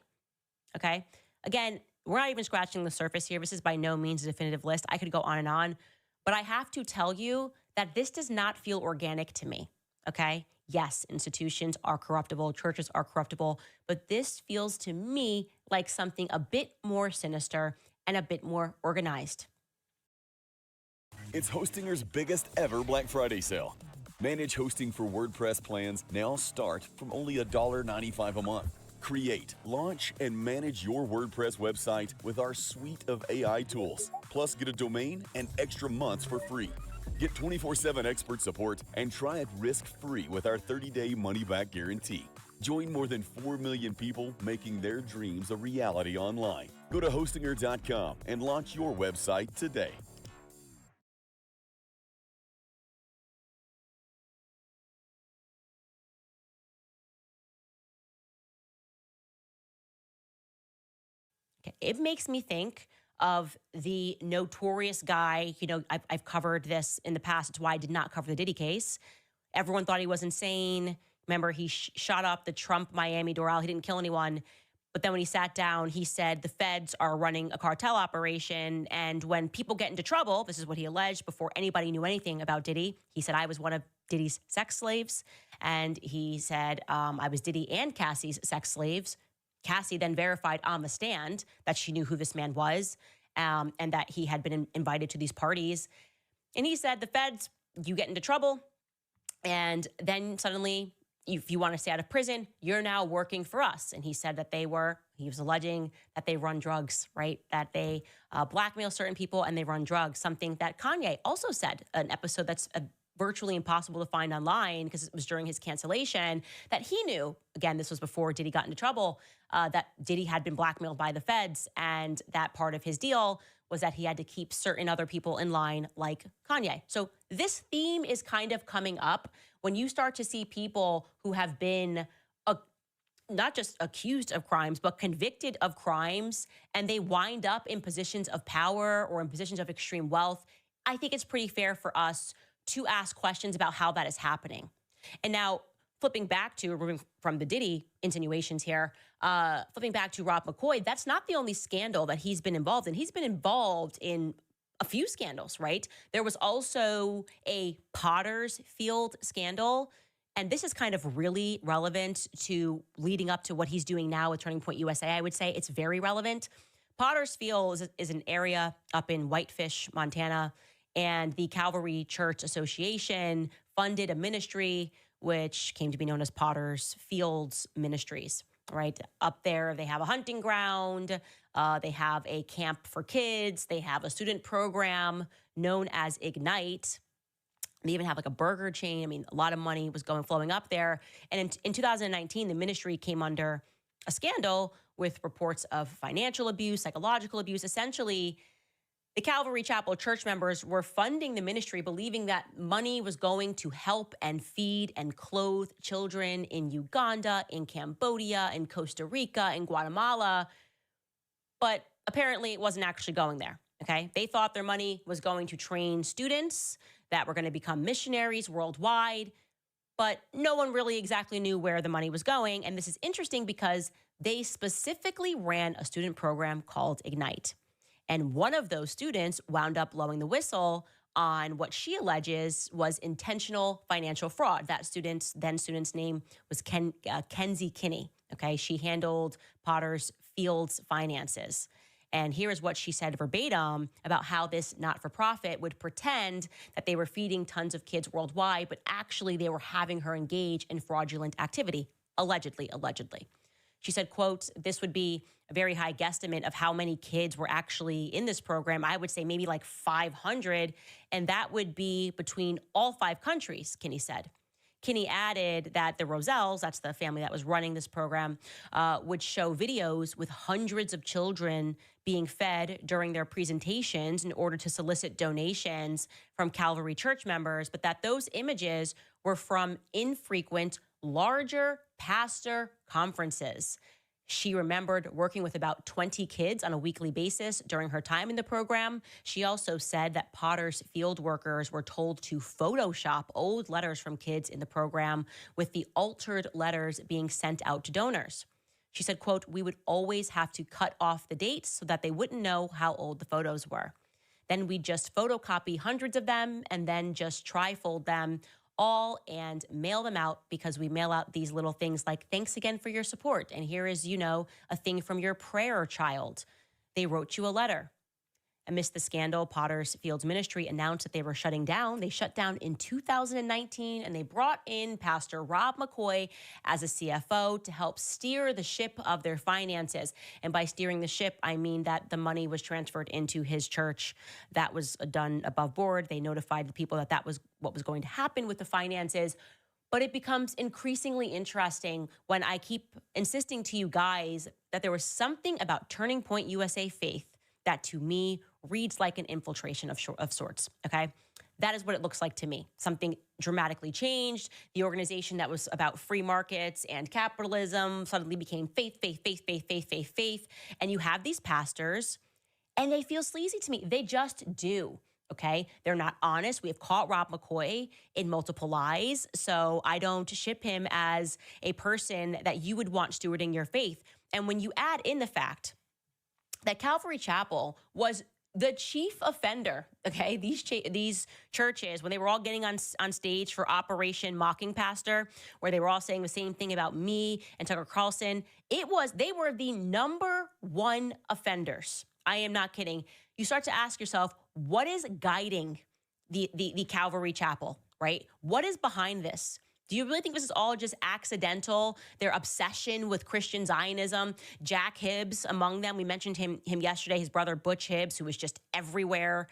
okay? Again, we're not even scratching the surface here. This is by no means a definitive list. I could go on, but I have to tell you that this does not feel organic to me, okay? Yes, institutions are corruptible, churches are corruptible, but this feels to me like something a bit more sinister and a bit more organized. It's Hostinger's biggest ever Black Friday sale. Manage hosting for WordPress plans now start from only $1.95 a month. Create, launch, and manage your WordPress website with our suite of AI tools. Plus, get a domain and extra months for free. Get 24/7 expert support and try it risk-free with our 30-day money-back guarantee. Join more than 4 million people making their dreams a reality online. Go to hostinger.com and launch your website today. Okay. It makes me think of the notorious guy. You know, I've covered this in the past. It's why I did not cover the Diddy case. Everyone thought he was insane. Remember, he shot up the Trump Miami Doral. He didn't kill anyone. But then when he sat down, he said the feds are running a cartel operation. And when people get into trouble, this is what he alleged before anybody knew anything about Diddy. He said, I was one of Diddy's sex slaves. And he said, I was Diddy and Cassie's sex slaves. Cassie then verified on the stand that she knew who this man was, and that he had been invited to these parties. And he said, the feds, you get into trouble, and then suddenly, if you want to stay out of prison, you're now working for us. And he said that he was alleging that they run drugs, right? That they blackmail certain people and they run drugs, something that Kanye also said, an episode that's virtually impossible to find online because it was during his cancellation, that he knew, again, this was before Diddy got into trouble, that Diddy had been blackmailed by the feds, and that part of his deal was that he had to keep certain other people in line like Kanye. So this theme is kind of coming up when you start to see people who have been not just accused of crimes, but convicted of crimes, and they wind up in positions of power or in positions of extreme wealth. I think it's pretty fair for us to ask questions about how that is happening. And now, flipping back to, removing from the Diddy insinuations here, flipping back to Rob McCoy, that's not the only scandal that he's been involved in. He's been involved in a few scandals, right? There was also a Potter's Field scandal, and this is kind of really relevant to leading up to what he's doing now with Turning Point USA. I would say it's very relevant. Potter's Field is an area up in Whitefish, Montana, and the Calvary Church Association funded a ministry which came to be known as Potter's Fields Ministries, right? Up there, they have a hunting ground. They have a camp for kids. They have a student program known as Ignite. They even have like a burger chain. I mean, a lot of money was flowing up there. And in 2019, the ministry came under a scandal with reports of financial abuse, psychological abuse. Essentially, the Calvary Chapel church members were funding the ministry, believing that money was going to help and feed and clothe children in Uganda, in Cambodia, in Costa Rica, in Guatemala. But apparently it wasn't actually going there, okay? They thought their money was going to train students that were going to become missionaries worldwide, but no one really exactly knew where the money was going. And this is interesting because they specifically ran a student program called Ignite. And one of those students wound up blowing the whistle on what she alleges was intentional financial fraud. That student's name was Kenzie Kinney. Okay, she handled Potter's Field's finances. And here is what she said verbatim about how this not-for-profit would pretend that they were feeding tons of kids worldwide, but actually they were having her engage in fraudulent activity, allegedly. She said, quote, this would be a very high guesstimate of how many kids were actually in this program. I would say maybe like 500, and that would be between all 5 countries, Kinney said. Kinney added that the Rosells, that's the family that was running this program, would show videos with hundreds of children being fed during their presentations in order to solicit donations from Calvary Church members, but that those images were from infrequent, larger pastor conferences. She remembered working with about 20 kids on a weekly basis during her time in the program. She also said that Potter's Field workers were told to Photoshop old letters from kids in the program, with the altered letters being sent out to donors. She said, quote, we would always have to cut off the dates so that they wouldn't know how old the photos were. Then we'd just photocopy hundreds of them and then just trifold them all and mail them out, because we mail out these little things like, thanks again for your support. And here is, a thing from your prayer child. They wrote you a letter. Amidst the scandal, Potter's Fields Ministry announced that they were shutting down. They shut down in 2019, and they brought in Pastor Rob McCoy as a CFO to help steer the ship of their finances. And by steering the ship, I mean that the money was transferred into his church. That was done above board. They notified the people that that was what was going to happen with the finances. But it becomes increasingly interesting when I keep insisting to you guys that there was something about Turning Point USA Faith that to me reads like an infiltration of sorts, okay? That is what it looks like to me. Something dramatically changed. The organization that was about free markets and capitalism suddenly became faith. And you have these pastors, and they feel sleazy to me. They just do, okay? They're not honest. We have caught Rob McCoy in multiple lies, so I don't ship him as a person that you would want stewarding your faith. And when you add in the fact that Calvary Chapel was the chief offender, okay? These churches, when they were all getting on stage for Operation Mocking Pastor, where they were all saying the same thing about me and Tucker Carlson, they were the #1 offenders. I am not kidding. You start to ask yourself, what is guiding the Calvary Chapel, right? What is behind this? Do you really think this is all just accidental? Their obsession with Christian Zionism, Jack Hibbs among them. We mentioned him yesterday, his brother Butch Hibbs, who was just everywhere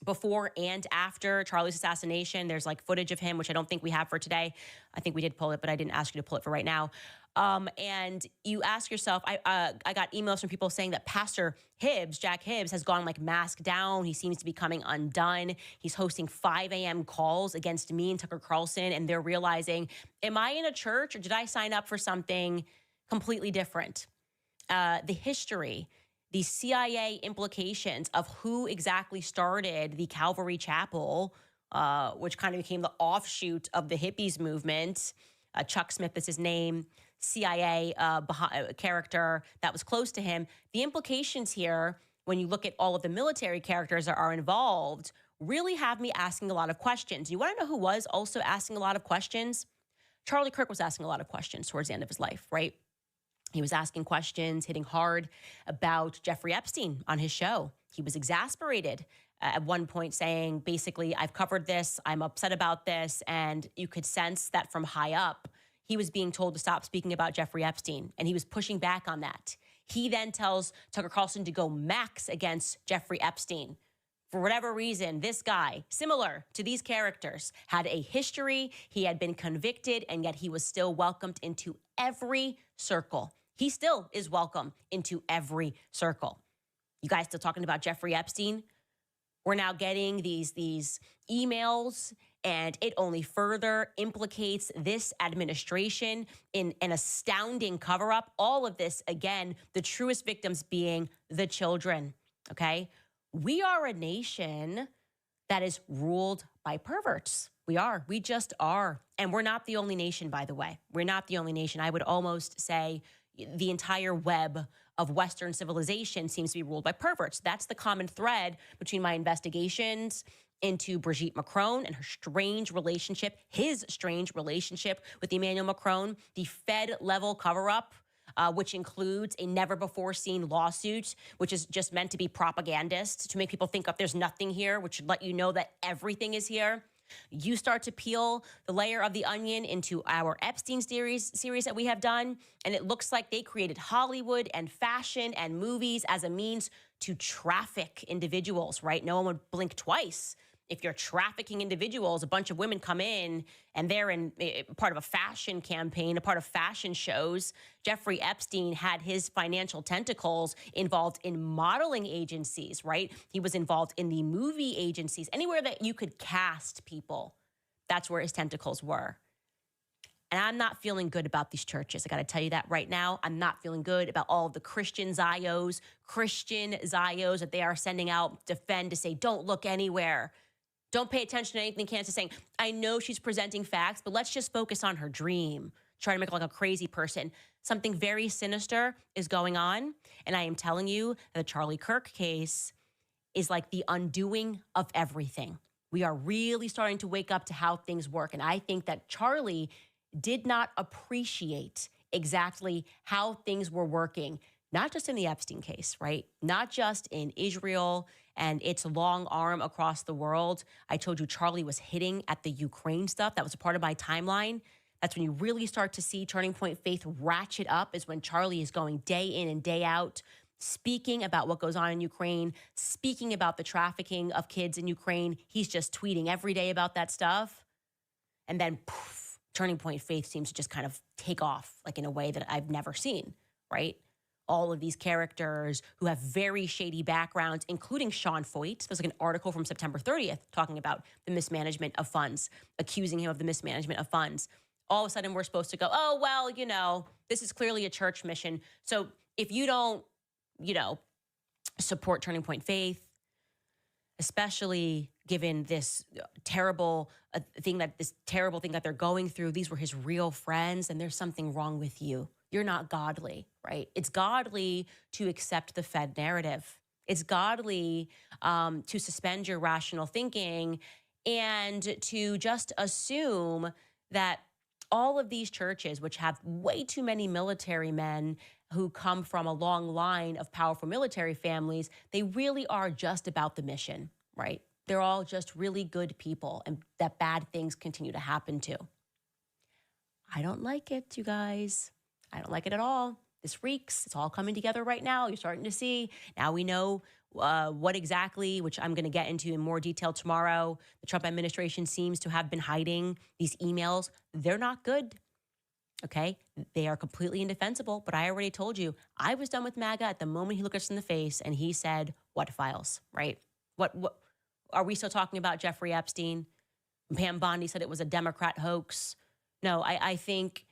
before and after Charlie's assassination. There's like footage of him, which I don't think we have for today. I think we did pull it, but I didn't ask you to pull it for right now. And you ask yourself, I got emails from people saying that Pastor Hibbs, Jack Hibbs, has gone like mask down. He seems to be coming undone. He's hosting 5 a.m. calls against me and Tucker Carlson, and they're realizing, am I in a church or did I sign up for something completely different? The history, the CIA implications of who exactly started the Calvary Chapel, which kind of became the offshoot of the hippies movement. Chuck Smith is his name. CIA character that was close to him. The implications here, when you look at all of the military characters that are involved, really have me asking a lot of questions. You want to know who was also asking a lot of questions? Charlie Kirk was asking a lot of questions towards the end of his life, right? He was asking questions, hitting hard about Jeffrey Epstein on his show. He was exasperated at one point, saying, basically, I've covered this, I'm upset about this, and you could sense that from high up, he was being told to stop speaking about Jeffrey Epstein, and he was pushing back on that. He then tells Tucker Carlson to go max against Jeffrey Epstein. For whatever reason, this guy, similar to these characters, had a history, he had been convicted, and yet he was still welcomed into every circle. He still is welcome into every circle. You guys still talking about Jeffrey Epstein? We're now getting these emails, and it only further implicates this administration in an astounding cover-up. All of this, again, the truest victims being the children, okay? We are a nation that is ruled by perverts. We are. We just are. And we're not the only nation, by the way. We're not the only nation. I would almost say the entire web of Western civilization seems to be ruled by perverts. That's the common thread between my investigations into Brigitte Macron and her strange relationship, his strange relationship with Emmanuel Macron, the Fed-level cover-up, which includes a never-before-seen lawsuit, which is just meant to be propagandist, to make people think of there's nothing here, which should let you know that everything is here. You start to peel the layer of the onion into our Epstein series that we have done, and it looks like they created Hollywood and fashion and movies as a means to traffic individuals, right? No one would blink twice. If you're trafficking individuals, a bunch of women come in and they're in part of a fashion campaign, a part of fashion shows. Jeffrey Epstein had his financial tentacles involved in modeling agencies, right? He was involved in the movie agencies. Anywhere that you could cast people, that's where his tentacles were. And I'm not feeling good about these churches. I got to tell you that right now. I'm not feeling good about all of the Christian Zios that they are sending out, defend, to say, don't look anywhere. Don't pay attention to anything Candace is saying. I know she's presenting facts, but let's just focus on her dream. Try to make her like a crazy person. Something very sinister is going on. And I am telling you that the Charlie Kirk case is like the undoing of everything. We are really starting to wake up to how things work. And I think that Charlie did not appreciate exactly how things were working. not just in the Epstein case, right? Not just in Israel and its long arm across the world. I told you Charlie was hitting at the Ukraine stuff. That was a part of my timeline. That's when you really start to see Turning Point Faith ratchet up, is when Charlie is going day in and day out, speaking about what goes on in Ukraine, speaking about the trafficking of kids in Ukraine. He's just tweeting every day about that stuff. And then poof, Turning Point Faith seems to just kind of take off, like in a way that I've never seen, right? All of these characters who have very shady backgrounds, including Sean Foyt. There's like an article from September 30th talking about the mismanagement of funds, accusing him of the mismanagement of funds. All of a sudden, we're supposed to go, oh, well, you know, this is clearly a church mission. So if you don't, you know, support Turning Point Faith, especially given this terrible thing that they're going through, these were his real friends, and there's something wrong with you. You're not godly, right? It's godly to accept the Fed narrative. It's godly to suspend your rational thinking and to just assume that all of these churches, which have way too many military men who come from a long line of powerful military families, they really are just about the mission, right? They're all just really good people, and that bad things continue to happen to. I don't like it, you guys. I don't like it at all. This reeks. It's all coming together right now. You're starting to see. Now we know what exactly, which I'm going to get into in more detail tomorrow, the Trump administration seems to have been hiding these emails. They're not good. Okay? They are completely indefensible, but I already told you, I was done with MAGA at the moment he looked us in the face and he said, what files, right? What are we still talking about Jeffrey Epstein? Pam Bondi said it was a Democrat hoax. No, I think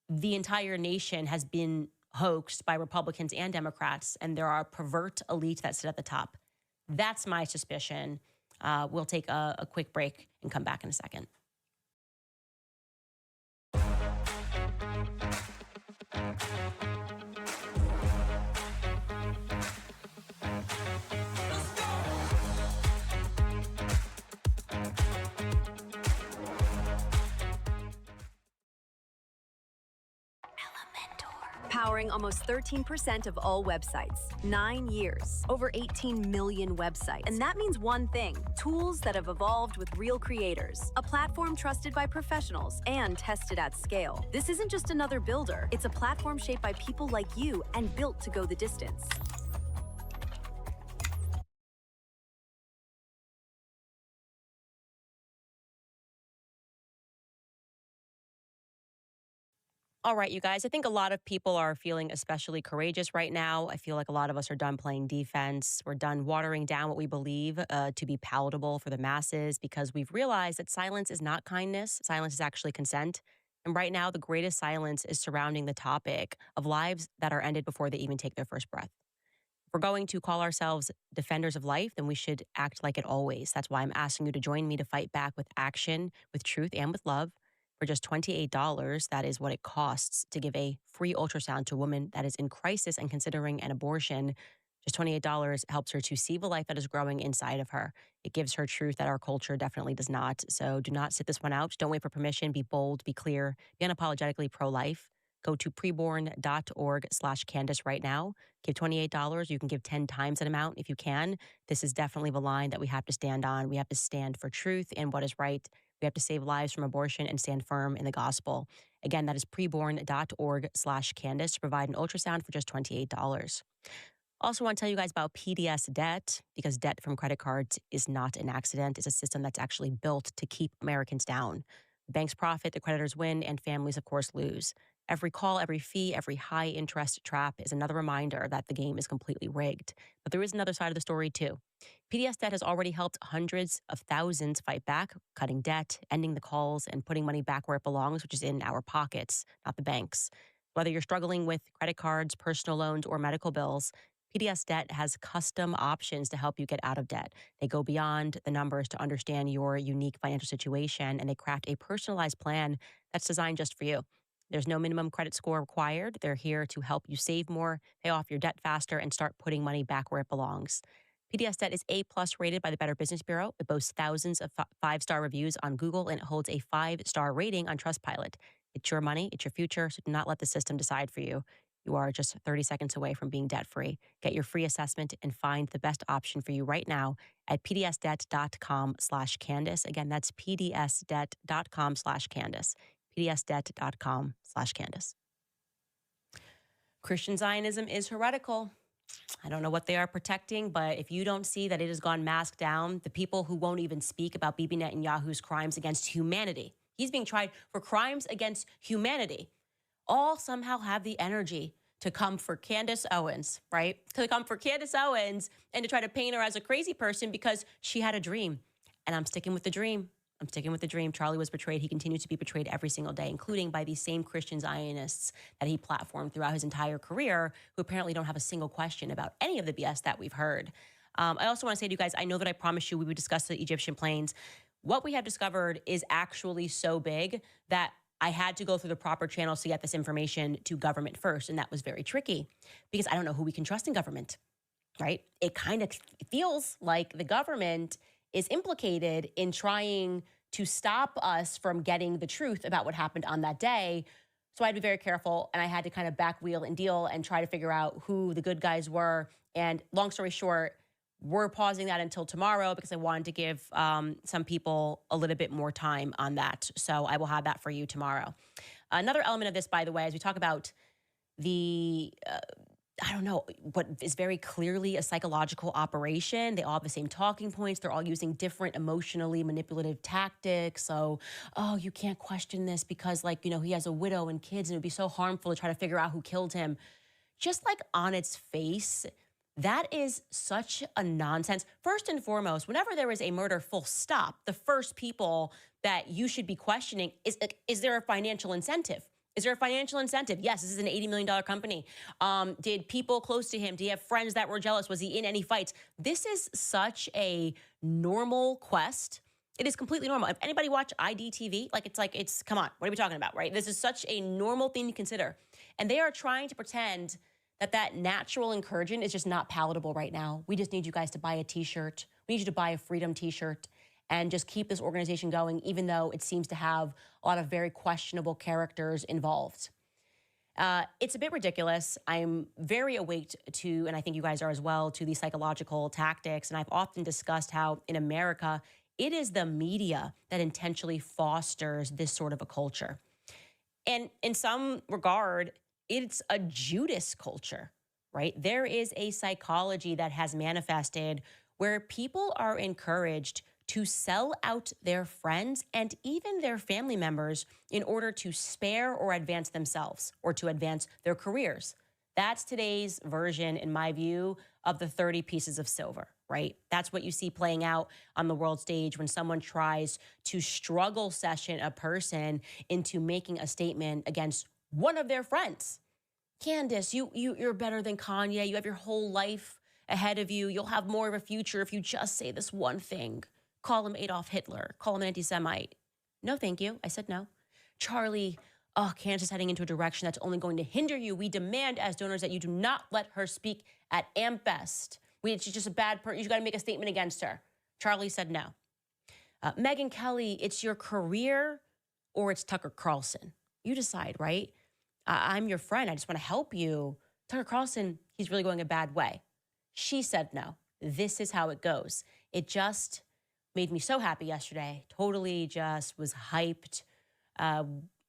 the entire nation has been hoaxed by Republicans and Democrats, and there are pervert elites that sit at the top. That's my suspicion. We'll take a quick break and come back in a second. Powering almost 13% of all websites. 9 years. Over 18 million websites. And that means one thing: tools that have evolved with real creators. A platform trusted by professionals and tested at scale. This isn't just another builder. It's a platform shaped by people like you and built to go the distance. All right, you guys, I think a lot of people are feeling especially courageous right now. I feel like a lot of us are done playing defense. We're done watering down what we believe to be palatable for the masses, because we've realized that silence is not kindness. Silence is actually consent. And right now, the greatest silence is surrounding the topic of lives that are ended before they even take their first breath. If we're going to call ourselves defenders of life, then we should act like it always. That's why I'm asking you to join me to fight back with action, with truth, and with love. For just $28, that is what it costs to give a free ultrasound to a woman that is in crisis and considering an abortion. Just $28 helps her to see the life that is growing inside of her. It gives her truth that our culture definitely does not. So do not sit this one out. Don't wait for permission. Be bold, be clear, be unapologetically pro-life. Go to preborn.org/Candace right now. Give $28. You can give 10 times that amount if you can. This is definitely the line that we have to stand on. We have to stand for truth and what is right. We have to save lives from abortion and stand firm in the gospel. Again, that is preborn.org/Candace to provide an ultrasound for just $28. Also want to tell you guys about PDS debt, because debt from credit cards is not an accident. It's a system that's actually built to keep Americans down. The banks profit, the creditors win, and families, of course, lose. Every call, every fee, every high interest trap is another reminder that the game is completely rigged. But there is another side of the story, too. PDS debt has already helped hundreds of thousands fight back, cutting debt, ending the calls, and putting money back where it belongs, which is in our pockets, not the banks. Whether you're struggling with credit cards, personal loans, or medical bills, PDS debt has custom options to help you get out of debt. They go beyond the numbers to understand your unique financial situation, and they craft a personalized plan that's designed just for you. There's no minimum credit score required. They're here to help you save more, pay off your debt faster, and start putting money back where it belongs. PDS debt is A+ rated by the Better Business Bureau. It boasts thousands of 5-star reviews on Google, and it holds a 5-star rating on Trustpilot. It's your money, it's your future, so do not let the system decide for you. You are just 30 seconds away from being debt-free. Get your free assessment and find the best option for you right now at pdsdebt.com/Candace. Again, that's pdsdebt.com/Candace. pdsdebt.com/Candace. Christian Zionism is heretical. I don't know what they are protecting, but if you don't see that it has gone masked down, the people who won't even speak about Bibi Netanyahu's crimes against humanity, he's being tried for crimes against humanity, all somehow have the energy to come for Candace Owens, right? To come for Candace Owens and to try to paint her as a crazy person because she had a dream. And I'm sticking with the dream. I'm sticking with the dream. Charlie was betrayed. He continues to be betrayed every single day, including by these same Christian Zionists that he platformed throughout his entire career, who apparently don't have a single question about any of the BS that we've heard. I also want to say to you guys, I know that I promised you we would discuss the Egyptian plains. What we have discovered is actually so big that I had to go through the proper channels to get this information to government first, and that was very tricky because I don't know who we can trust in government, right? It kind of feels like the government is implicated in trying to stop us from getting the truth about what happened on that day. So I had to be very careful, and I had to kind of back wheel and deal and try to figure out who the good guys were. And long story short, we're pausing that until tomorrow because I wanted to give some people a little bit more time on that. So I will have that for you tomorrow. Another element of this, by the way, as we talk about the I don't know, what is very clearly a psychological operation. They all have the same talking points. They're all using different emotionally manipulative tactics. So, oh, you can't question this because, like, you know, he has a widow and kids and it would be so harmful to try to figure out who killed him. Just like on its face, that is such a nonsense. First and foremost, whenever there is a murder, full stop, the first people that you should be questioning is there a financial incentive? Is there a financial incentive? Yes, this is an $80 million company. Did people close to him, do he have friends that were jealous? Was he in any fights? This is such a normal quest. It is completely normal. If anybody watch IDTV, it's, come on, what are we talking about, right? This is such a normal thing to consider. And they are trying to pretend that natural incursion is just not palatable right now. We just need you guys to buy a t-shirt. We need you to buy a freedom t-shirt and just keep this organization going, even though it seems to have a lot of very questionable characters involved. It's a bit ridiculous. I'm very awake to, and I think you guys are as well, to these psychological tactics. And I've often discussed how in America, it is the media that intentionally fosters this sort of a culture. And in some regard, it's a Judas culture, right? There is a psychology that has manifested where people are encouraged to sell out their friends and even their family members in order to spare or advance themselves or to advance their careers. That's today's version, in my view, of the 30 pieces of silver, right? That's what you see playing out on the world stage when someone tries to struggle session a person into making a statement against one of their friends. Candace, you're better than Kanye. You have your whole life ahead of you. You'll have more of a future if you just say this one thing. Call him Adolf Hitler. Call him an anti-Semite. No, thank you. I said no. Charlie, Candace is heading into a direction that's only going to hinder you. We demand as donors that you do not let her speak at AMFest. She's just a bad person. You got to make a statement against her. Charlie said no. Megyn Kelly, it's your career or it's Tucker Carlson. You decide, right? I'm your friend. I just want to help you. Tucker Carlson, he's really going a bad way. She said no. This is how it goes. It just made me so happy yesterday. Totally just was hyped.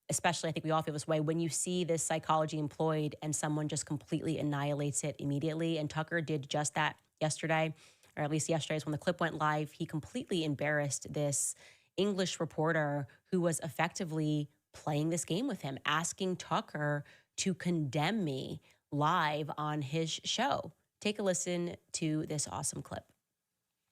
Especially, I think we all feel this way when you see this psychology employed and someone just completely annihilates it immediately. And Tucker did just that yesterday, or at least yesterday is when the clip went live. He completely embarrassed this English reporter who was effectively playing this game with him, asking Tucker to condemn me live on his show. Take a listen to this awesome clip.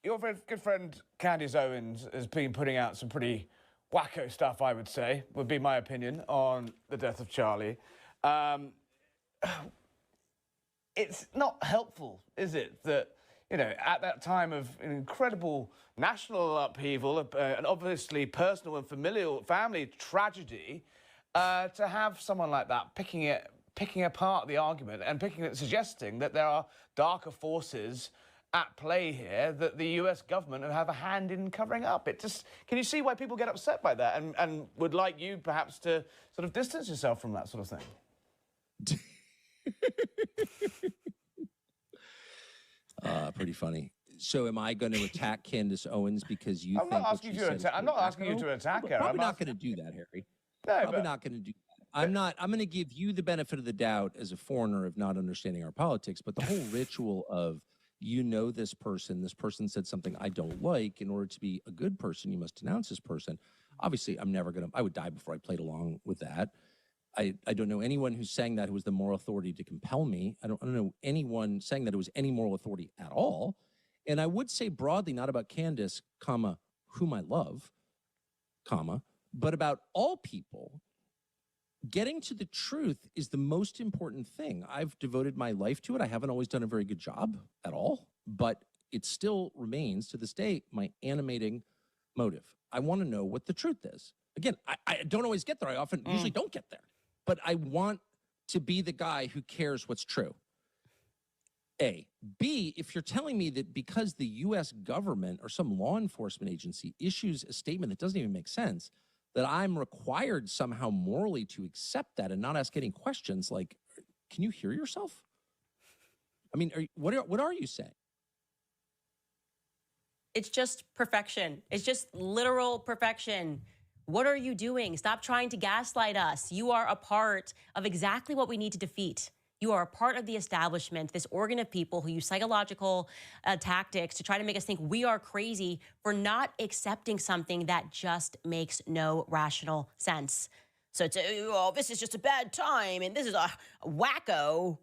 Your good friend Candace Owens has been putting out some pretty wacko stuff, I would say, would be my opinion, on the death of Charlie. It's not helpful, is it, that, you know, at that time of an incredible national upheaval, and obviously personal and familial family tragedy, to have someone like that picking apart the argument and suggesting that there are darker forces at play here that the US government have a hand in covering up. It just, can you see why people get upset by that and would like you perhaps to sort of distance yourself from that sort of thing? Pretty funny. So am I going to attack Candace Owens because you I'm think not asking you to attack. I'm not asking you to attack her. Probably I'm not going to do that, Harry. No, Probably not going to do that. I'm going to give you the benefit of the doubt as a foreigner of not understanding our politics, but the whole ritual of, you know, this person said something I don't like. In order to be a good person, you must denounce this person. Obviously, I would die before I played along with that. I don't know anyone who's saying that who was the moral authority to compel me. I don't know anyone saying that it was any moral authority at all. And I would say broadly, not about Candace, comma, whom I love, comma, but about all people. Getting to the truth is the most important thing. I've devoted my life to it. I haven't always done a very good job at all, but it still remains to this day my animating motive. I want to know what the truth is. Again, I don't always get there. I often usually don't get there, but I want to be the guy who cares what's true. A. B, if you're telling me that because the U.S. government or some law enforcement agency issues a statement that doesn't even make sense, that I'm required somehow morally to accept that and not ask any questions like, can you hear yourself? I mean, what are you saying? It's just perfection. It's just literal perfection. What are you doing? Stop trying to gaslight us. You are a part of exactly what we need to defeat. You are a part of the establishment, this organ of people who use psychological tactics to try to make us think we are crazy for not accepting something that just makes no rational sense. So it's, oh, this is just a bad time, and this is a wacko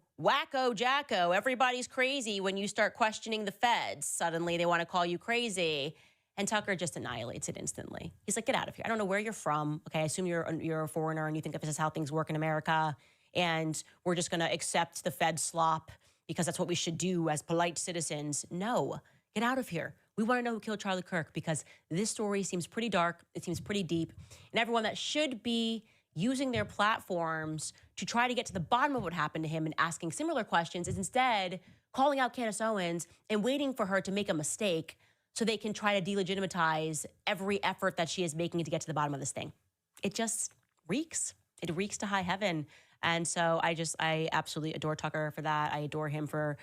jacko. Everybody's crazy when you start questioning the feds. Suddenly they want to call you crazy. And Tucker just annihilates it instantly. He's like, get out of here. I don't know where you're from. Okay, I assume you're a foreigner and you think that this is how things work in America. And we're just going to accept the Fed slop because that's what we should do as polite citizens. No, get out of here. We want to know who killed Charlie Kirk because this story seems pretty dark. It seems pretty deep. And everyone that should be using their platforms to try to get to the bottom of what happened to him and asking similar questions is instead calling out Candace Owens and waiting for her to make a mistake so they can try to delegitimize every effort that she is making to get to the bottom of this thing. It just reeks. It reeks to high heaven. And so I absolutely adore Tucker for that. I adore him for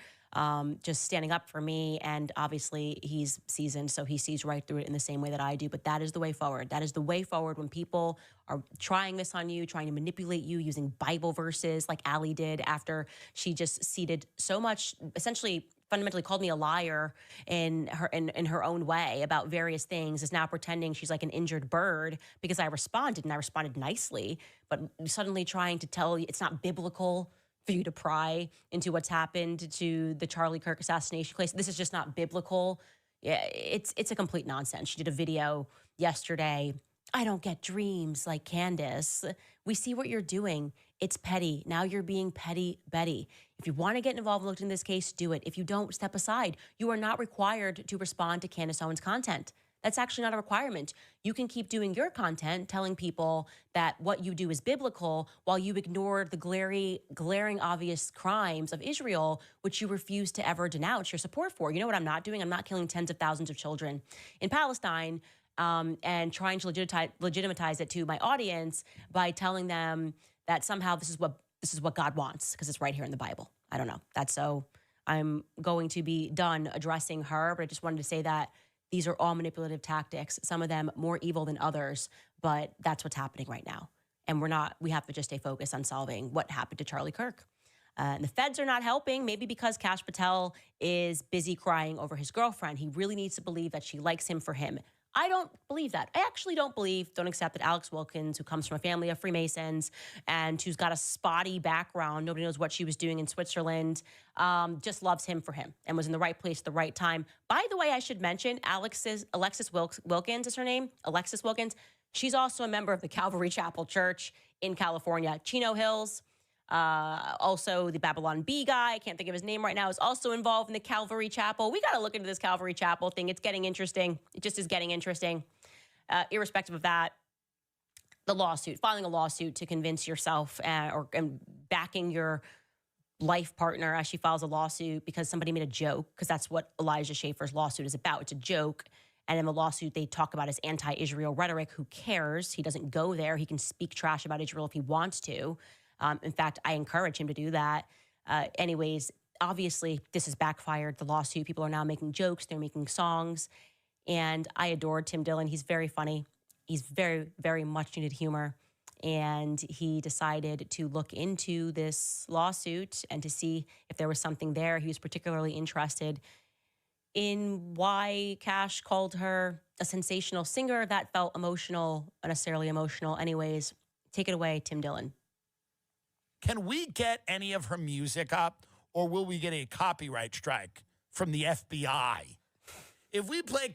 just standing up for me. And obviously he's seasoned, so he sees right through it in the same way that I do. But that is the way forward. That is the way forward when people are trying this on you, trying to manipulate you using Bible verses like Allie did after she just ceded so much, essentially fundamentally called me a liar in her own way about various things, is now pretending she's like an injured bird because I responded, and I responded nicely, but suddenly trying to tell you it's not biblical for you to pry into what's happened to the Charlie Kirk assassination case. This is just not biblical. Yeah, it's a complete nonsense. She did a video yesterday. I don't get dreams like Candace. We see what you're doing. It's petty. Now you're being petty Betty. If you want to get involved and look in this case, do it. If you don't, step aside. You are not required to respond to Candace Owens' content. That's actually not a requirement. You can keep doing your content, telling people that what you do is biblical while you ignore the glaring obvious crimes of Israel, which you refuse to ever denounce your support for. You know what I'm not doing? I'm not killing tens of thousands of children in Palestine and trying to legitimize it to my audience by telling them that somehow this is what God wants because it's right here in the Bible. I don't know. That's so I'm going to be done addressing her, but I just wanted to say that these are all manipulative tactics, some of them more evil than others, but that's what's happening right now. And we have to just stay focused on solving what happened to Charlie Kirk. And the feds are not helping, maybe because Kash Patel is busy crying over his girlfriend. He really needs to believe that she likes him for him. I don't believe that. I actually don't accept that Alex Wilkins, who comes from a family of Freemasons and who's got a spotty background, nobody knows what she was doing in Switzerland, just loves him for him and was in the right place at the right time. By the way, I should mention Alexis Wilkins is her name, Alexis Wilkins. She's also a member of the Calvary Chapel Church in California, Chino Hills. Also, the Babylon Bee guy, I can't think of his name right now, is also involved in the Calvary Chapel. We got to look into this Calvary Chapel thing. It's getting interesting. It just is getting interesting. Irrespective of that, filing a lawsuit to convince yourself and backing your life partner as she files a lawsuit because somebody made a joke, because that's what Elijah Schaffer's lawsuit is about. It's a joke. And in the lawsuit, they talk about his anti-Israel rhetoric. Who cares? He doesn't go there. He can speak trash about Israel if he wants to. In fact, I encourage him to do that. Anyways, obviously, this has backfired. The lawsuit, people are now making jokes, they're making songs. And I adore Tim Dillon. He's very funny. He's very, very much needed humor. And he decided to look into this lawsuit and to see if there was something there. He was particularly interested in why Cash called her a sensational singer. That felt emotional, unnecessarily emotional. Anyways, take it away, Tim Dillon. Can we get any of her music up, or will we get a copyright strike from the FBI? If we play